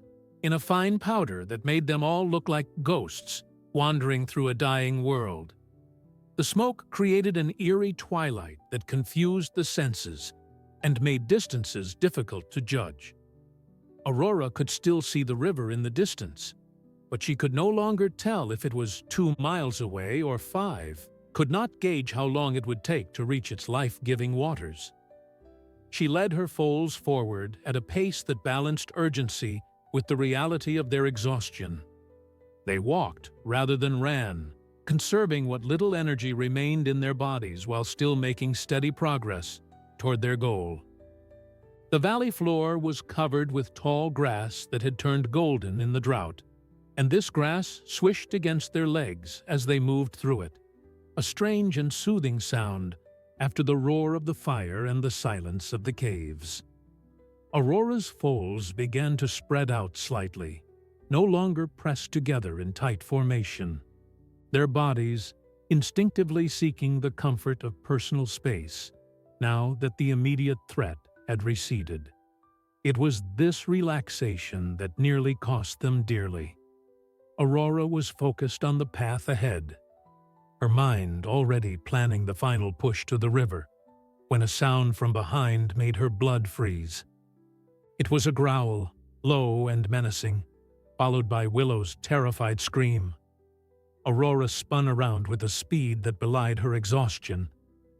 in a fine powder that made them all look like ghosts wandering through a dying world. The smoke created an eerie twilight that confused the senses and made distances difficult to judge. Aurora could still see the river in the distance, but she could no longer tell if it was 2 miles away or 5, could not gauge how long it would take to reach its life-giving waters. She led her foals forward at a pace that balanced urgency with the reality of their exhaustion. They walked rather than ran, conserving what little energy remained in their bodies while still making steady progress toward their goal. The valley floor was covered with tall grass that had turned golden in the drought, and this grass swished against their legs as they moved through it, a strange and soothing sound after the roar of the fire and the silence of the caves. Aurora's foals began to spread out slightly, no longer pressed together in tight formation, their bodies instinctively seeking the comfort of personal space now that the immediate threat had receded. It was this relaxation that nearly cost them dearly. Aurora was focused on the path ahead, her mind already planning the final push to the river, when a sound from behind made her blood freeze. It was a growl, low and menacing, followed by Willow's terrified scream. Aurora spun around with a speed that belied her exhaustion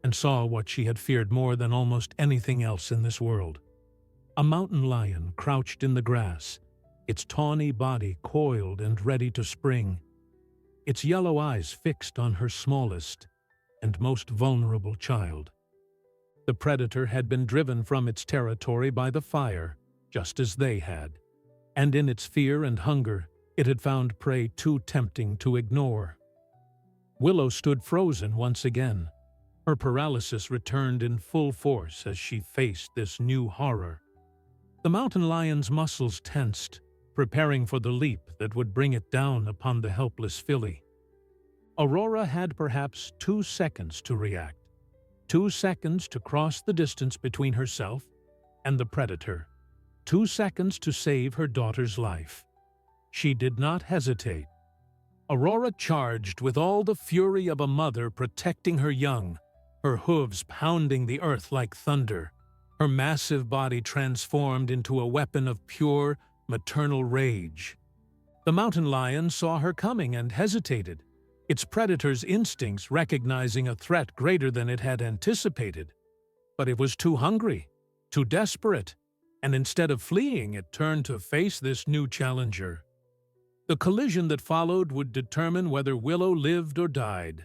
and saw what she had feared more than almost anything else in this world. A mountain lion crouched in the grass, its tawny body coiled and ready to spring, its yellow eyes fixed on her smallest and most vulnerable child. The predator had been driven from its territory by the fire, just as they had, and in its fear and hunger, It had found prey too tempting to ignore. Willow stood frozen once again. Her paralysis returned in full force as she faced this new horror. The mountain lion's muscles tensed, preparing for the leap that would bring it down upon the helpless filly. Aurora had perhaps 2 seconds to react. 2 seconds to cross the distance between herself and the predator. 2 seconds to save her daughter's life. She did not hesitate. Aurora charged with all the fury of a mother protecting her young, her hooves pounding the earth like thunder, her massive body transformed into a weapon of pure, maternal rage. The mountain lion saw her coming and hesitated, its predator's instincts recognizing a threat greater than it had anticipated. But it was too hungry, too desperate, and instead of fleeing, it turned to face this new challenger. The collision that followed would determine whether Willow lived or died,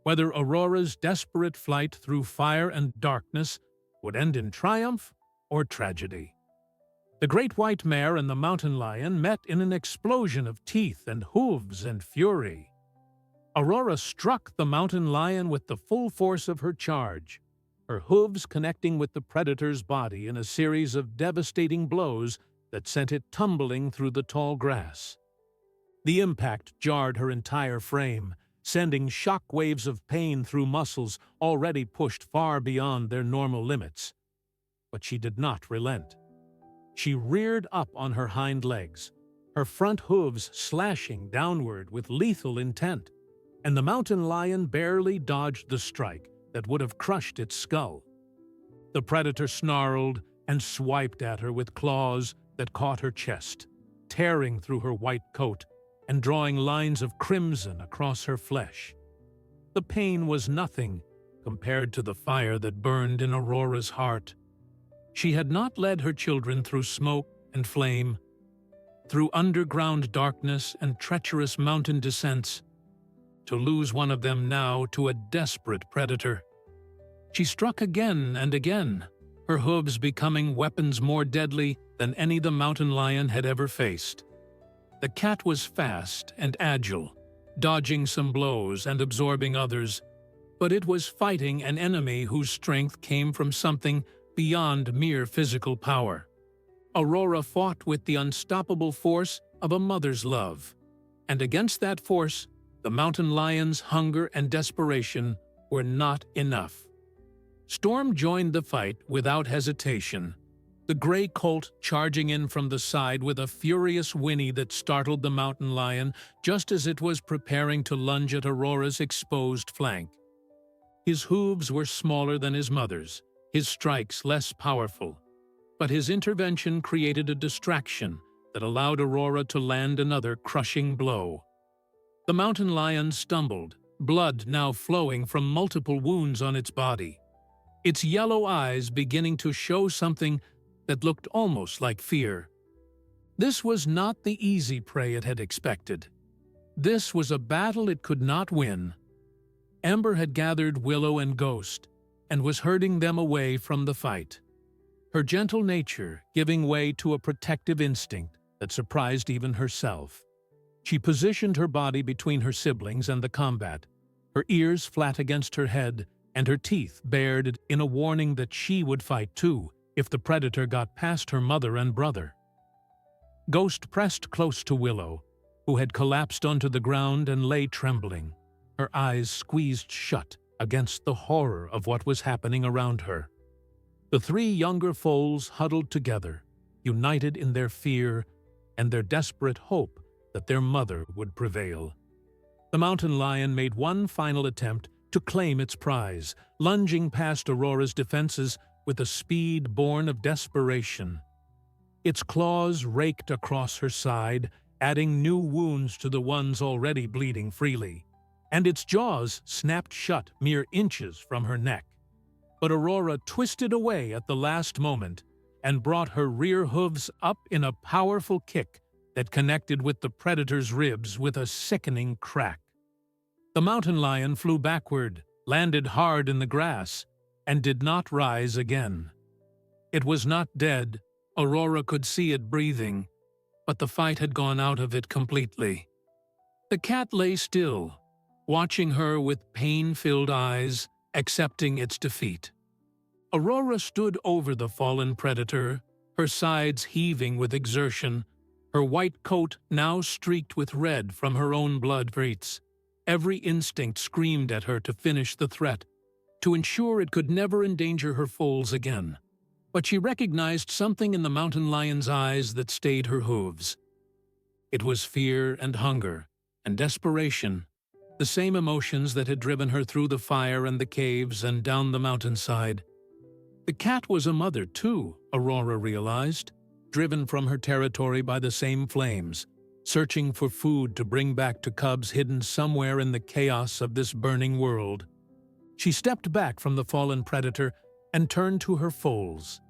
whether Aurora's desperate flight through fire and darkness would end in triumph or tragedy. The great white mare and the mountain lion met in an explosion of teeth and hooves and fury. Aurora struck the mountain lion with the full force of her charge, her hooves connecting with the predator's body in a series of devastating blows that sent it tumbling through the tall grass. The impact jarred her entire frame, sending shock waves of pain through muscles already pushed far beyond their normal limits. But she did not relent. She reared up on her hind legs, her front hooves slashing downward with lethal intent, and the mountain lion barely dodged the strike that would have crushed its skull. The predator snarled and swiped at her with claws that caught her chest, tearing through her white coat and drawing lines of crimson across her flesh. The pain was nothing compared to the fire that burned in Aurora's heart. She had not led her children through smoke and flame, through underground darkness and treacherous mountain descents, to lose one of them now to a desperate predator. She struck again and again, her hooves becoming weapons more deadly than any the mountain lion had ever faced. The cat was fast and agile, dodging some blows and absorbing others, but it was fighting an enemy whose strength came from something beyond mere physical power. Aurora fought with the unstoppable force of a mother's love, and against that force, the mountain lion's hunger and desperation were not enough. Storm joined the fight without hesitation, the gray colt charging in from the side with a furious whinny that startled the mountain lion just as it was preparing to lunge at Aurora's exposed flank. His hooves were smaller than his mother's, his strikes less powerful, but his intervention created a distraction that allowed Aurora to land another crushing blow. The mountain lion stumbled, blood now flowing from multiple wounds on its body, its yellow eyes beginning to show something that looked almost like fear. This was not the easy prey it had expected. This was a battle it could not win. Ember had gathered Willow and Ghost and was herding them away from the fight, her gentle nature giving way to a protective instinct that surprised even herself. She positioned her body between her siblings and the combat, her ears flat against her head and her teeth bared in a warning that she would fight too if the predator got past her mother and brother. Ghost pressed close to Willow, who had collapsed onto the ground and lay trembling, her eyes squeezed shut against the horror of what was happening around her. The 3 younger foals huddled together, united in their fear and their desperate hope that their mother would prevail. The mountain lion made one final attempt to claim its prize, lunging past Aurora's defenses with a speed born of desperation. Its claws raked across her side, adding new wounds to the ones already bleeding freely, and its jaws snapped shut mere inches from her neck. But Aurora twisted away at the last moment and brought her rear hooves up in a powerful kick that connected with the predator's ribs with a sickening crack. The mountain lion flew backward, landed hard in the grass, and did not rise again. It was not dead. Aurora could see it breathing, but the fight had gone out of it completely. The cat lay still, watching her with pain-filled eyes, accepting its defeat. Aurora stood over the fallen predator, her sides heaving with exertion, her white coat now streaked with red from her own blood vreats. Every instinct screamed at her to finish the threat, to ensure it could never endanger her foals again. But she recognized something in the mountain lion's eyes that stayed her hooves. It was fear and hunger and desperation, the same emotions that had driven her through the fire and the caves and down the mountainside. The cat was a mother too, Aurora realized, driven from her territory by the same flames, searching for food to bring back to cubs hidden somewhere in the chaos of this burning world. She stepped back from the fallen predator and turned to her foals.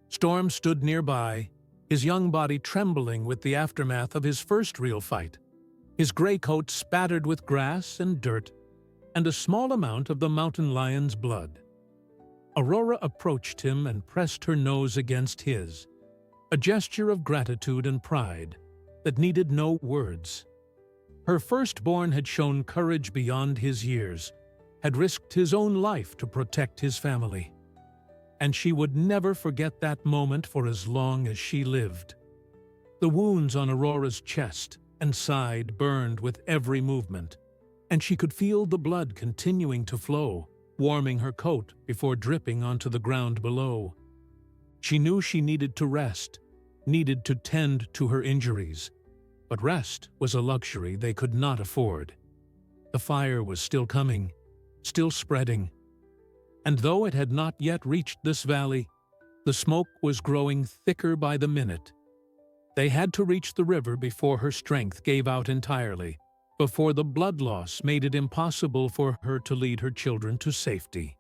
Storm stood nearby, his young body trembling with the aftermath of his first real fight, his gray coat spattered with grass and dirt, and a small amount of the mountain lion's blood. Aurora approached him and pressed her nose against his, a gesture of gratitude and pride that needed no words. Her firstborn had shown courage beyond his years, had risked his own life to protect his family. And she would never forget that moment for as long as she lived. The wounds on Aurora's chest and side burned with every movement, and she could feel the blood continuing to flow, warming her coat before dripping onto the ground below. She knew she needed to rest, needed to tend to her injuries, but rest was a luxury they could not afford. The fire was still coming, still spreading, and though it had not yet reached this valley, the smoke was growing thicker by the minute. They had to reach the river before her strength gave out entirely, before the blood loss made it impossible for her to lead her children to safety.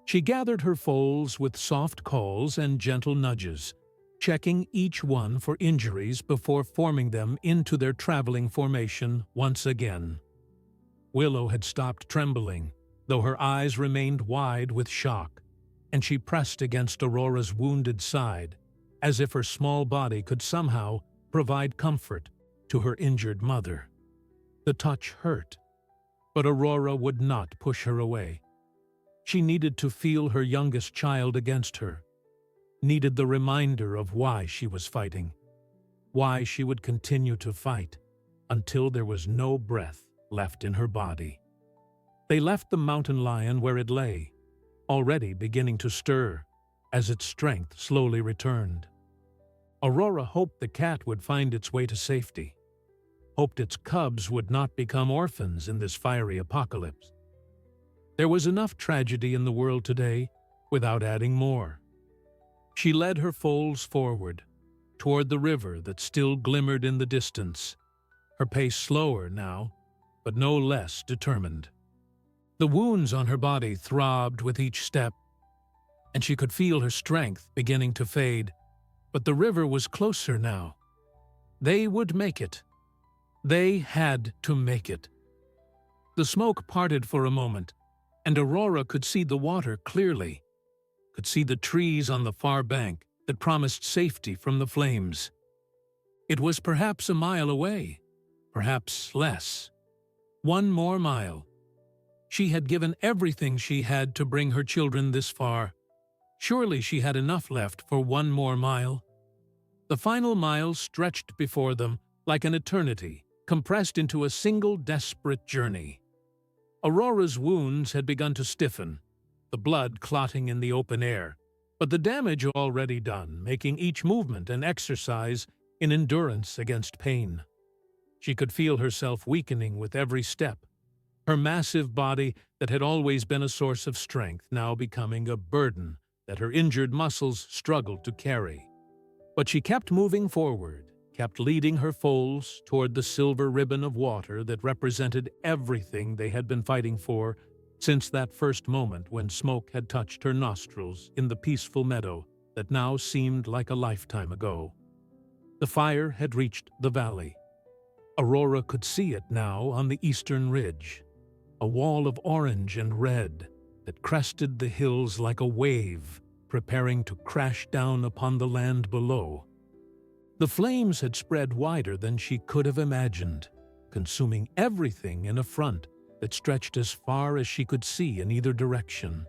She gathered her foals with soft calls and gentle nudges, checking each one for injuries before forming them into their traveling formation once again. Willow had stopped trembling, though her eyes remained wide with shock, and she pressed against Aurora's wounded side, as if her small body could somehow provide comfort to her injured mother. The touch hurt, but Aurora would not push her away. She needed to feel her youngest child against her, needed the reminder of why she was fighting, why she would continue to fight until there was no breath left in her body. They left the mountain lion where it lay, already beginning to stir as its strength slowly returned. Aurora hoped the cat would find its way to safety, hoped its cubs would not become orphans in this fiery apocalypse. There was enough tragedy in the world today without adding more. She led her foals forward, toward the river that still glimmered in the distance, her pace slower now, but no less determined. The wounds on her body throbbed with each step, and she could feel her strength beginning to fade, but the river was closer now. They would make it. They had to make it. The smoke parted for a moment, and Aurora could see the water clearly, could see the trees on the far bank that promised safety from the flames. It was perhaps a mile away, perhaps less. One more mile. She had given everything she had to bring her children this far. Surely she had enough left for one more mile. The final mile stretched before them like an eternity, compressed into a single desperate journey. Aurora's wounds had begun to stiffen, the blood clotting in the open air, but the damage already done, making each movement an exercise in endurance against pain. She could feel herself weakening with every step, her massive body that had always been a source of strength now becoming a burden that her injured muscles struggled to carry. But she kept moving forward, kept leading her foals toward the silver ribbon of water that represented everything they had been fighting for since that first moment when smoke had touched her nostrils in the peaceful meadow that now seemed like a lifetime ago. The fire had reached the valley. Aurora could see it now on the eastern ridge, a wall of orange and red that crested the hills like a wave preparing to crash down upon the land below. The flames had spread wider than she could have imagined, consuming everything in a front that stretched as far as she could see in either direction.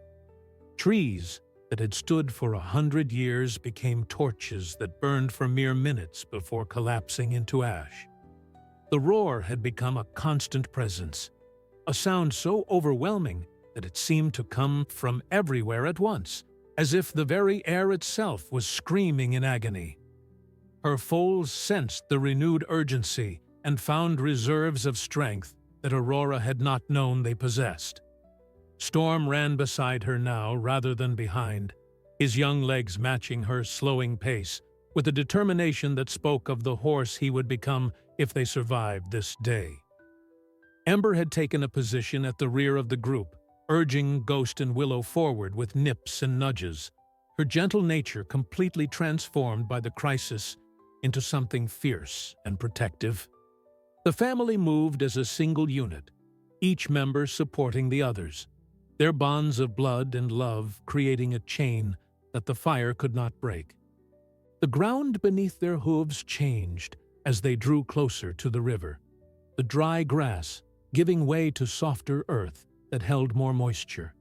Trees that had stood for 100 years became torches that burned for mere minutes before collapsing into ash. The roar had become a constant presence, a sound so overwhelming that it seemed to come from everywhere at once, as if the very air itself was screaming in agony. Her foals sensed the renewed urgency and found reserves of strength that Aurora had not known they possessed. Storm ran beside her now rather than behind, his young legs matching her slowing pace, with a determination that spoke of the horse he would become if they survived this day. Ember had taken a position at the rear of the group, urging Ghost and Willow forward with nips and nudges, her gentle nature completely transformed by the crisis into something fierce and protective. The family moved as a single unit, each member supporting the others, their bonds of blood and love creating a chain that the fire could not break. The ground beneath their hooves changed as they drew closer to the river, the dry grass giving way to softer earth that held more moisture.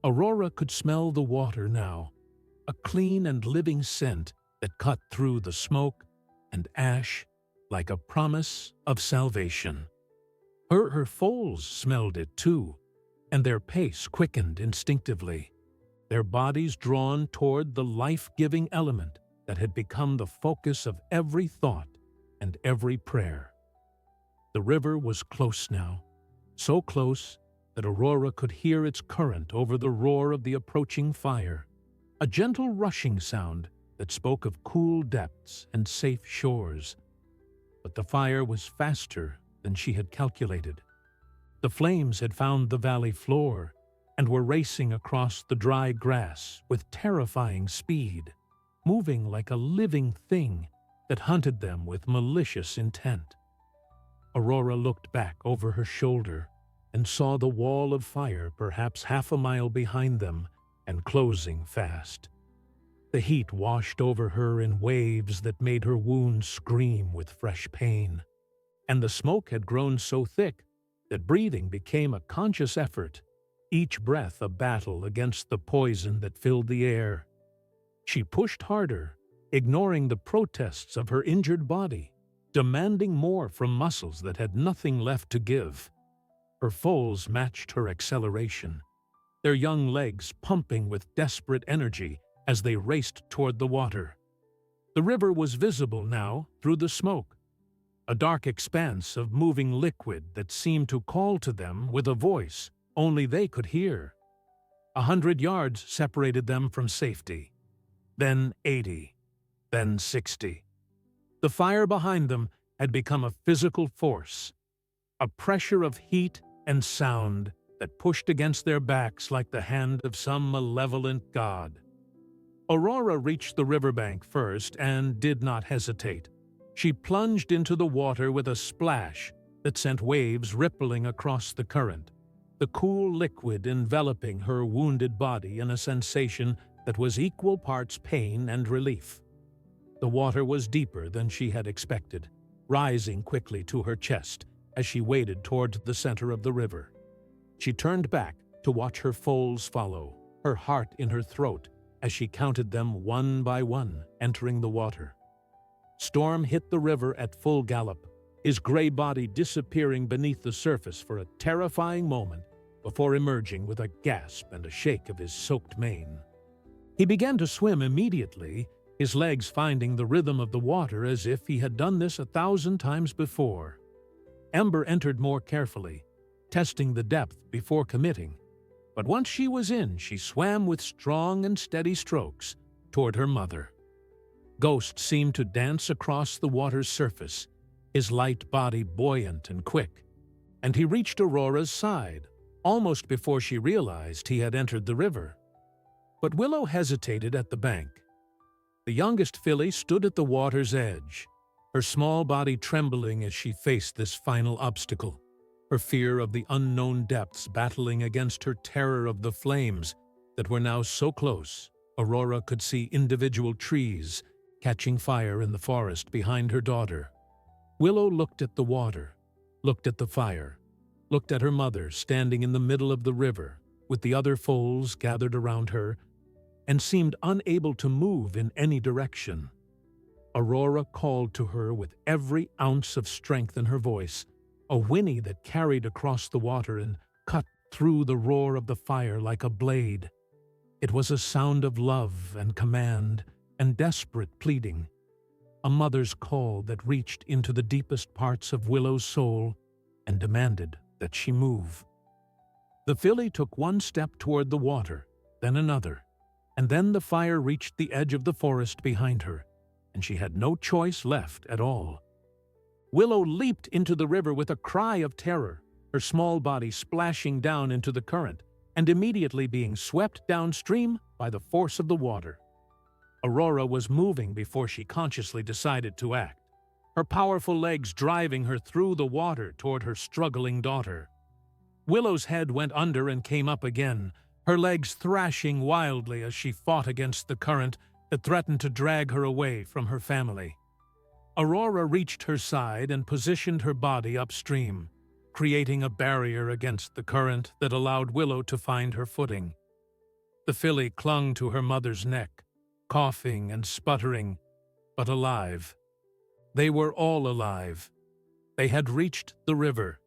Aurora could smell the water now, a clean and living scent that cut through the smoke and ash like a promise of salvation. Her foals smelled it too, and their pace quickened instinctively, their bodies drawn toward the life-giving element that had become the focus of every thought and every prayer. The river was close now, so close that Aurora could hear its current over the roar of the approaching fire, a gentle rushing sound that spoke of cool depths and safe shores. But the fire was faster than she had calculated. The flames had found the valley floor and were racing across the dry grass with terrifying speed, moving like a living thing that hunted them with malicious intent. Aurora looked back over her shoulder and saw the wall of fire perhaps half a mile behind them and closing fast. The heat washed over her in waves that made her wounds scream with fresh pain, and the smoke had grown so thick that breathing became a conscious effort, each breath a battle against the poison that filled the air. She pushed harder, ignoring the protests of her injured body, demanding more from muscles that had nothing left to give. Her foals matched her acceleration, their young legs pumping with desperate energy as they raced toward the water. The river was visible now through the smoke, a dark expanse of moving liquid that seemed to call to them with a voice only they could hear. 100 yards separated them from safety, then 80, then 60. The fire behind them had become a physical force, a pressure of heat and sound that pushed against their backs like the hand of some malevolent god. Aurora reached the riverbank first and did not hesitate. She plunged into the water with a splash that sent waves rippling across the current, the cool liquid enveloping her wounded body in a sensation that was equal parts pain and relief. The water was deeper than she had expected, rising quickly to her chest as she waded toward the center of the river. She turned back to watch her foals follow, her heart in her throat as she counted them one by one entering the water. Storm hit the river at full gallop, his gray body disappearing beneath the surface for a terrifying moment before emerging with a gasp and a shake of his soaked mane. He began to swim immediately, his legs finding the rhythm of the water as if he had done this 1,000 times before. Ember entered more carefully, testing the depth before committing, but once she was in, she swam with strong and steady strokes toward her mother. Ghost seemed to dance across the water's surface, his light body buoyant and quick, and he reached Aurora's side, almost before she realized he had entered the river. But Willow hesitated at the bank. The youngest filly stood at the water's edge, her small body trembling as she faced this final obstacle, her fear of the unknown depths battling against her terror of the flames that were now so close Aurora could see individual trees catching fire in the forest behind her daughter. Willow looked at the water, looked at the fire, looked at her mother standing in the middle of the river with the other foals gathered around her, and seemed unable to move in any direction. Aurora called to her with every ounce of strength in her voice, a whinny that carried across the water and cut through the roar of the fire like a blade. It was a sound of love and command and desperate pleading, a mother's call that reached into the deepest parts of Willow's soul and demanded that she move. The filly took one step toward the water, then another, and then the fire reached the edge of the forest behind her, and she had no choice left at all. Willow leaped into the river with a cry of terror, her small body splashing down into the current and immediately being swept downstream by the force of the water. Aurora was moving before she consciously decided to act, her powerful legs driving her through the water toward her struggling daughter. Willow's head went under and came up again, her legs thrashing wildly as she fought against the current that threatened to drag her away from her family. Aurora reached her side and positioned her body upstream, creating a barrier against the current that allowed Willow to find her footing. The filly clung to her mother's neck, coughing and sputtering, but alive. They were all alive. They had reached the river.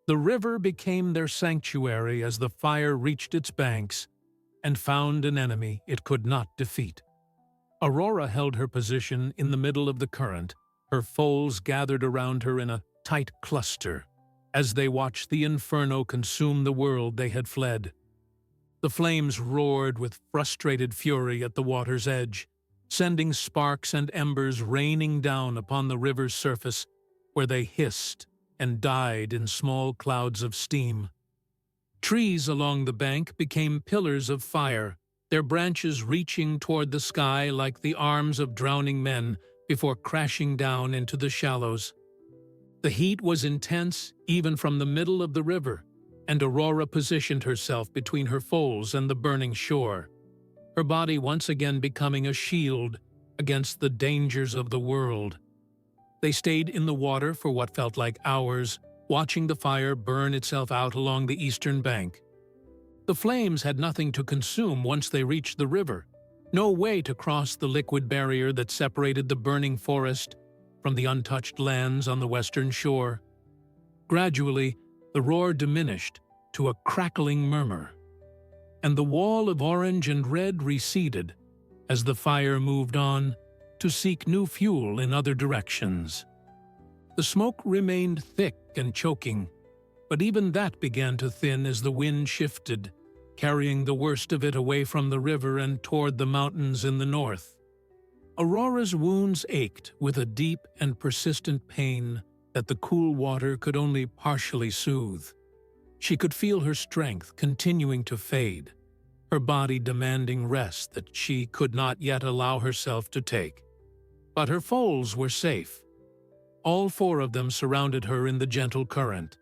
The river became their sanctuary as the fire reached its banks and found an enemy it could not defeat. Aurora held her position in the middle of the current, her foals gathered around her in a tight cluster as they watched the inferno consume the world they had fled. The flames roared with frustrated fury at the water's edge, sending sparks and embers raining down upon the river's surface, where they hissed and died in small clouds of steam. Trees along the bank became pillars of fire, their branches reaching toward the sky like the arms of drowning men before crashing down into the shallows. The heat was intense even from the middle of the river, and Aurora positioned herself between her foals and the burning shore, her body once again becoming a shield against the dangers of the world. They stayed in the water for what felt like hours, watching the fire burn itself out along the eastern bank. The flames had nothing to consume once they reached the river, no way to cross the liquid barrier that separated the burning forest from the untouched lands on the western shore. Gradually, the roar diminished to a crackling murmur, and the wall of orange and red receded as the fire moved on to seek new fuel in other directions. The smoke remained thick and choking, but even that began to thin as the wind shifted, carrying the worst of it away from the river and toward the mountains in the north. Aurora's wounds ached with a deep and persistent pain that the cool water could only partially soothe. She could feel her strength continuing to fade, her body demanding rest that she could not yet allow herself to take. But her foals were safe. All four of them surrounded her in the gentle current,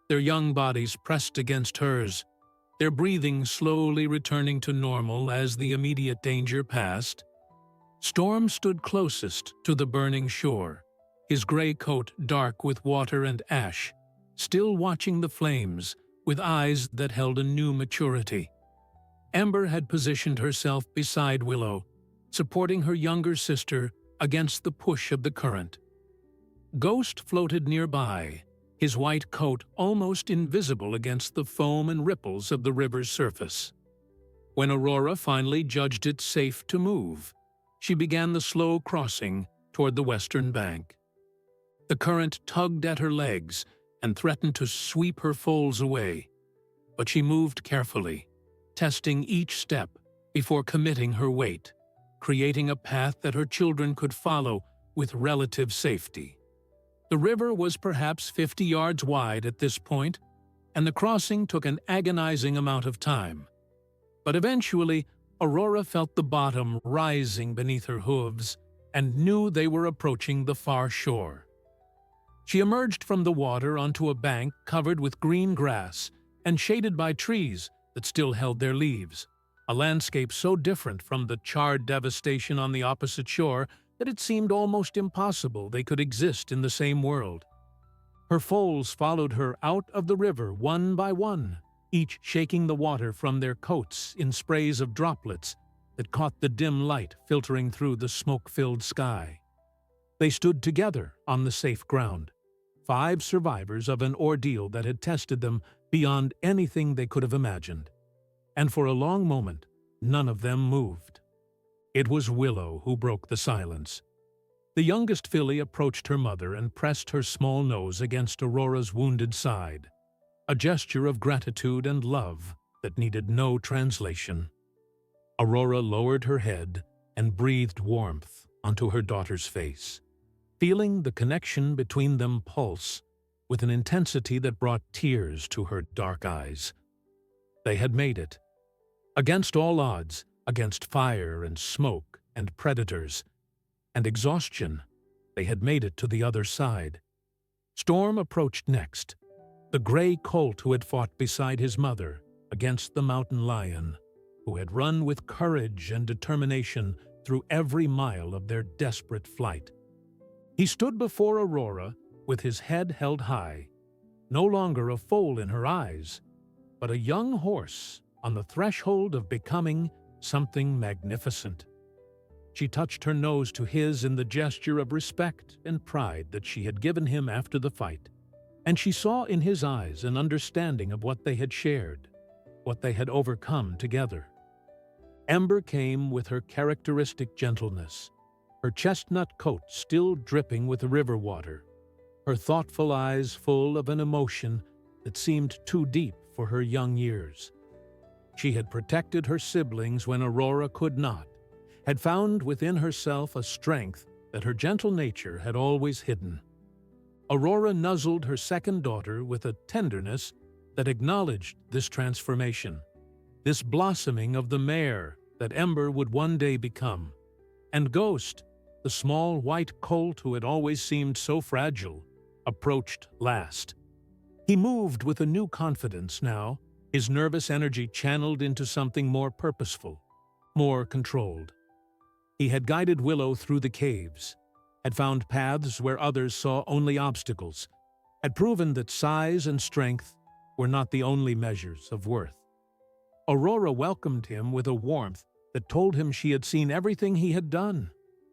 their young bodies pressed against hers, their breathing slowly returning to normal as the immediate danger passed. Storm stood closest to the burning shore, his gray coat dark with water and ash, still watching the flames with eyes that held a new maturity. Amber had positioned herself beside Willow, supporting her younger sister against the push of the current. Ghost floated nearby, his white coat almost invisible against the foam and ripples of the river's surface. When Aurora finally judged it safe to move, she began the slow crossing toward the western bank. The current tugged at her legs and threatened to sweep her foals away, but she moved carefully, testing each step before committing her weight, creating a path that her children could follow with relative safety. The river was perhaps 50 yards wide at this point, and the crossing took an agonizing amount of time. But eventually, Aurora felt the bottom rising beneath her hooves and knew they were approaching the far shore. She emerged from the water onto a bank covered with green grass and shaded by trees that still held their leaves, a landscape so different from the charred devastation on the opposite shore that it seemed almost impossible they could exist in the same world. Her foals followed her out of the river one by one, each shaking the water from their coats in sprays of droplets that caught the dim light filtering through the smoke-filled sky. They stood together on the safe ground, 5 survivors of an ordeal that had tested them beyond anything they could have imagined. And for a long moment, none of them moved. It was Willow who broke the silence. The youngest filly approached her mother and pressed her small nose against Aurora's wounded side, a gesture of gratitude and love that needed no translation. Aurora lowered her head and breathed warmth onto her daughter's face, feeling the connection between them pulse with an intensity that brought tears to her dark eyes. They had made it. Against all odds, against fire and smoke and predators and exhaustion, they had made it to the other side. Storm approached next, the gray colt who had fought beside his mother against the mountain lion, who had run with courage and determination through every mile of their desperate flight. He stood before Aurora with his head held high, no longer a foal in her eyes, but a young horse on the threshold of becoming something magnificent. She touched her nose to his in the gesture of respect and pride that she had given him after the fight, and she saw in his eyes an understanding of what they had shared, what they had overcome together. Ember came with her characteristic gentleness, her chestnut coat still dripping with river water, her thoughtful eyes full of an emotion that seemed too deep for her young years. She had protected her siblings when Aurora could not, had found within herself a strength that her gentle nature had always hidden. Aurora nuzzled her second daughter with a tenderness that acknowledged this transformation, this blossoming of the mare that Ember would one day become. And Ghost, the small white colt who had always seemed so fragile, approached last. He moved with a new confidence now, his nervous energy channeled into something more purposeful, more controlled. He had guided Willow through the caves, had found paths where others saw only obstacles, had proven that size and strength were not the only measures of worth. Aurora welcomed him with a warmth that told him she had seen everything he had done,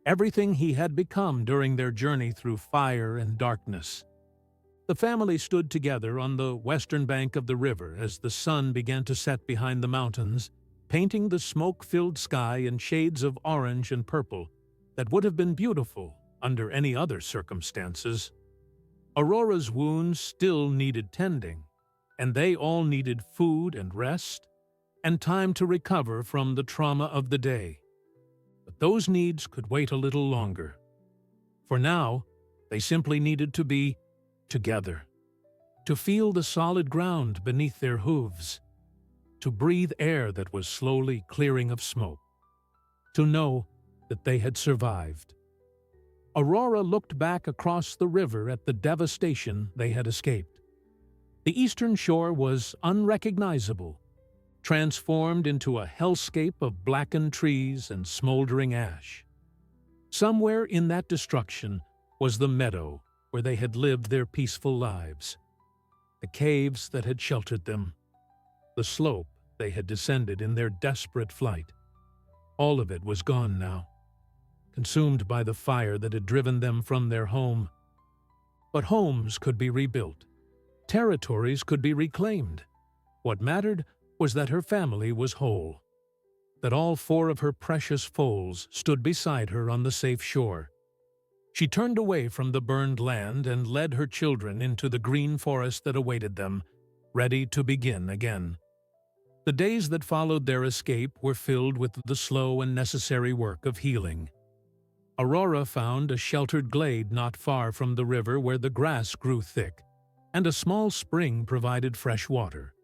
everything he had become during their journey through fire and darkness. The family stood together on the western bank of the river as the sun began to set behind the mountains, painting the smoke-filled sky in shades of orange and purple that would have been beautiful under any other circumstances. Aurora's wounds still needed tending, and they all needed food and rest, and time to recover from the trauma of the day. But those needs could wait a little longer. For now, they simply needed to be together, to feel the solid ground beneath their hooves, to breathe air that was slowly clearing of smoke, to know that they had survived. Aurora looked back across the river at the devastation they had escaped. The eastern shore was unrecognizable, transformed into a hellscape of blackened trees and smoldering ash. Somewhere in that destruction was the meadow where they had lived their peaceful lives, the caves that had sheltered them, the slope they had descended in their desperate flight. All of it was gone now, consumed by the fire that had driven them from their home. But homes could be rebuilt. Territories could be reclaimed. What mattered was that her family was whole, that all 4 of her precious foals stood beside her on the safe shore. She turned away from the burned land and led her children into the green forest that awaited them, ready to begin again. The days that followed their escape were filled with the slow and necessary work of healing. Aurora found a sheltered glade not far from the river where the grass grew thick, and a small spring provided fresh water.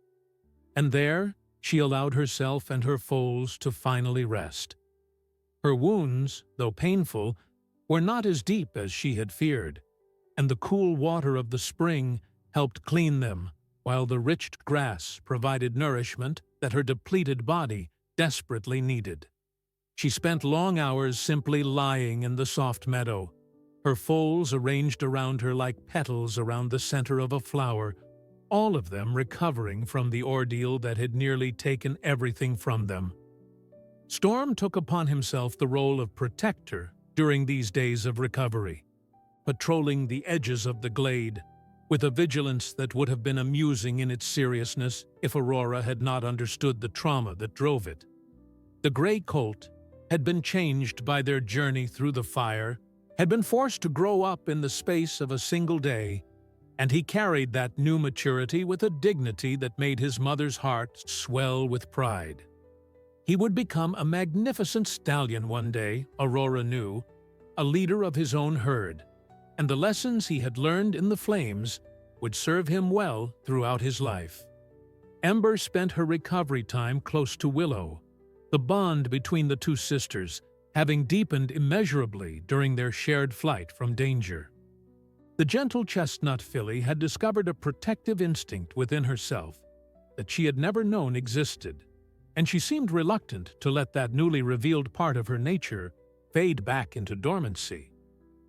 And there she allowed herself and her foals to finally rest. Her wounds, though painful, were not as deep as she had feared, and the cool water of the spring helped clean them, while the rich grass provided nourishment that her depleted body desperately needed. She spent long hours simply lying in the soft meadow, her foals arranged around her like petals around the center of a flower, all of them recovering from the ordeal that had nearly taken everything from them. Storm took upon himself the role of protector during these days of recovery, patrolling the edges of the glade with a vigilance that would have been amusing in its seriousness if Aurora had not understood the trauma that drove it. The gray colt had been changed by their journey through the fire, had been forced to grow up in the space of a single day, and he carried that new maturity with a dignity that made his mother's heart swell with pride. He would become a magnificent stallion one day, Aurora knew, a leader of his own herd, and the lessons he had learned in the flames would serve him well throughout his life. Ember spent her recovery time close to Willow, the bond between the two sisters having deepened immeasurably during their shared flight from danger. The gentle chestnut filly had discovered a protective instinct within herself that she had never known existed, and she seemed reluctant to let that newly revealed part of her nature fade back into dormancy.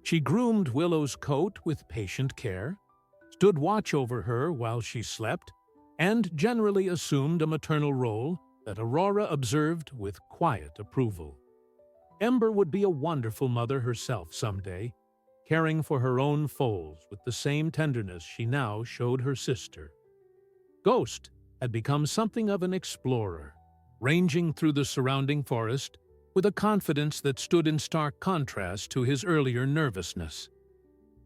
She groomed Willow's coat with patient care, stood watch over her while she slept, and generally assumed a maternal role that Aurora observed with quiet approval. Ember would be a wonderful mother herself someday, caring for her own foals with the same tenderness she now showed her sister. Ghost had become something of an explorer, ranging through the surrounding forest with a confidence that stood in stark contrast to his earlier nervousness.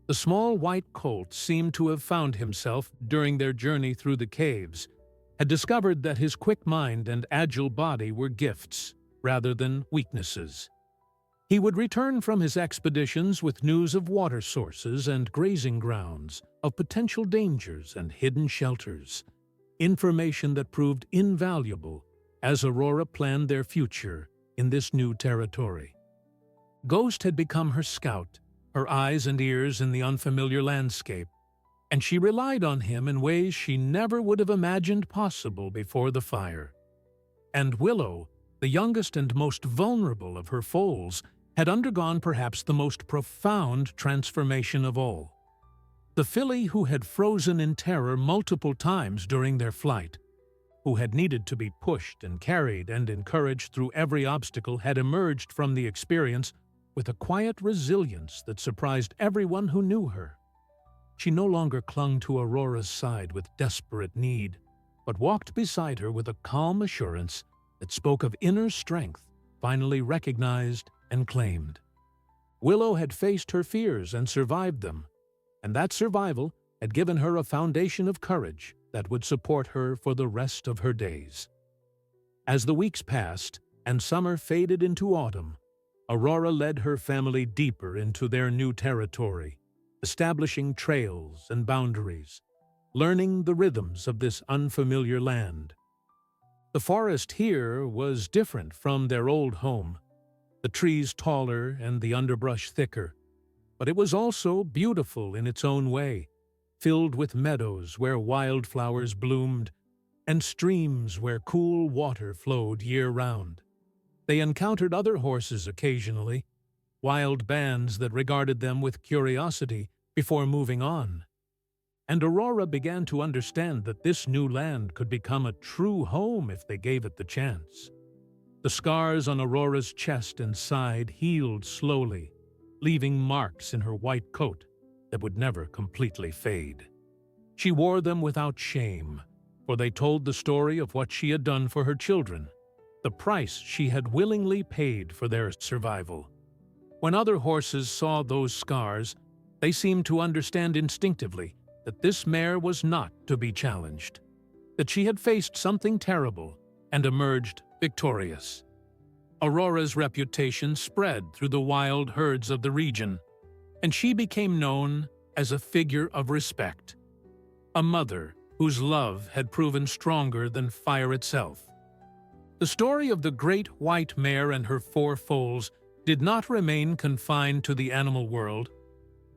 The small white colt seemed to have found himself during their journey through the caves, had discovered that his quick mind and agile body were gifts rather than weaknesses. He would return from his expeditions with news of water sources and grazing grounds, of potential dangers and hidden shelters, information that proved invaluable as Aurora planned their future in this new territory. Ghost had become her scout, her eyes and ears in the unfamiliar landscape, and she relied on him in ways she never would have imagined possible before the fire. And Willow, the youngest and most vulnerable of her foals, had undergone perhaps the most profound transformation of all. The filly who had frozen in terror multiple times during their flight, who had needed to be pushed and carried and encouraged through every obstacle, had emerged from the experience with a quiet resilience that surprised everyone who knew her. She no longer clung to Aurora's side with desperate need, but walked beside her with a calm assurance that spoke of inner strength finally recognized and claimed. Willow had faced her fears and survived them, and that survival had given her a foundation of courage that would support her for the rest of her days. As the weeks passed and summer faded into autumn, Aurora led her family deeper into their new territory, establishing trails and boundaries, learning the rhythms of this unfamiliar land. The forest here was different from their old home, the trees taller and the underbrush thicker, but it was also beautiful in its own way, filled with meadows where wildflowers bloomed and streams where cool water flowed year-round. They encountered other horses occasionally, wild bands that regarded them with curiosity before moving on. And Aurora began to understand that this new land could become a true home if they gave it the chance. The scars on Aurora's chest and side healed slowly, leaving marks in her white coat that would never completely fade. She wore them without shame, for they told the story of what she had done for her children, the price she had willingly paid for their survival. When other horses saw those scars, they seemed to understand instinctively that this mare was not to be challenged, that she had faced something terrible and emerged victorious. Aurora's reputation spread through the wild herds of the region, and she became known as a figure of respect, a mother whose love had proven stronger than fire itself. The story of the great white mare and her 4 foals did not remain confined to the animal world.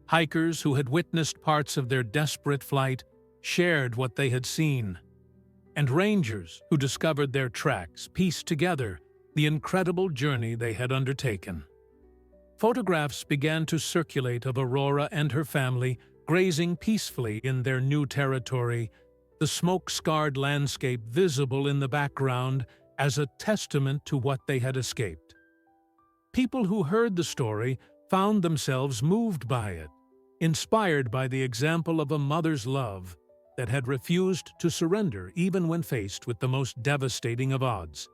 Hikers who had witnessed parts of their desperate flight shared what they had seen, and rangers who discovered their tracks pieced together the incredible journey they had undertaken. Photographs began to circulate of Aurora and her family grazing peacefully in their new territory, the smoke-scarred landscape visible in the background as a testament to what they had escaped. People who heard the story found themselves moved by it, inspired by the example of a mother's love that had refused to surrender even when faced with the most devastating of odds.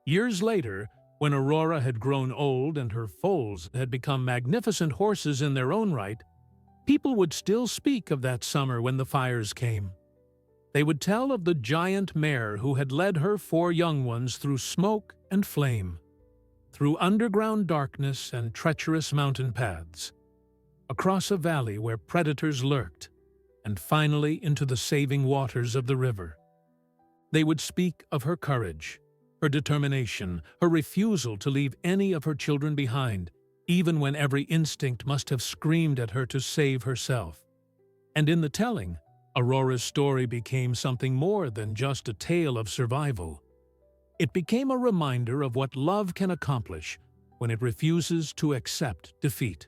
Years later, when Aurora had grown old and her foals had become magnificent horses in their own right, people would still speak of that summer when the fires came. They would tell of the giant mare who had led her 4 young ones through smoke and flame, through underground darkness and treacherous mountain paths, across a valley where predators lurked, and finally into the saving waters of the river. They would speak of her courage, her determination, her refusal to leave any of her children behind, even when every instinct must have screamed at her to save herself. And in the telling, Aurora's story became something more than just a tale of survival. It became a reminder of what love can accomplish when it refuses to accept defeat.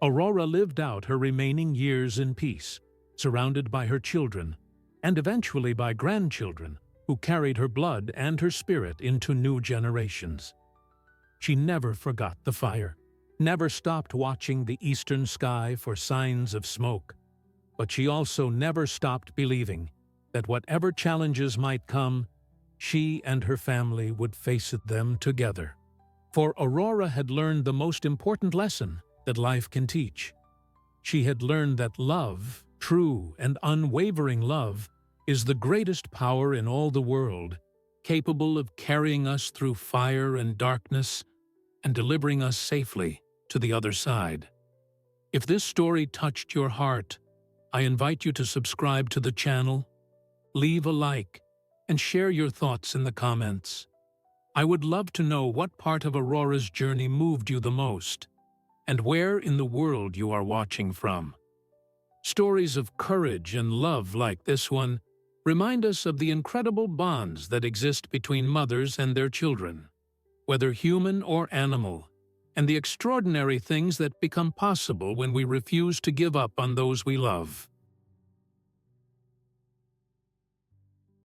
Aurora lived out her remaining years in peace, surrounded by her children, and eventually by grandchildren, who carried her blood and her spirit into new generations. She never forgot the fire, never stopped watching the eastern sky for signs of smoke, but she also never stopped believing that whatever challenges might come, she and her family would face them together. For Aurora had learned the most important lesson that life can teach. She had learned that love, true and unwavering love, is the greatest power in all the world, capable of carrying us through fire and darkness and delivering us safely to the other side. If this story touched your heart, I invite you to subscribe to the channel, leave a like, and share your thoughts in the comments. I would love to know what part of Aurora's journey moved you the most, and where in the world you are watching from. Stories of courage and love like this one remind us of the incredible bonds that exist between mothers and their children, whether human or animal, and the extraordinary things that become possible when we refuse to give up on those we love.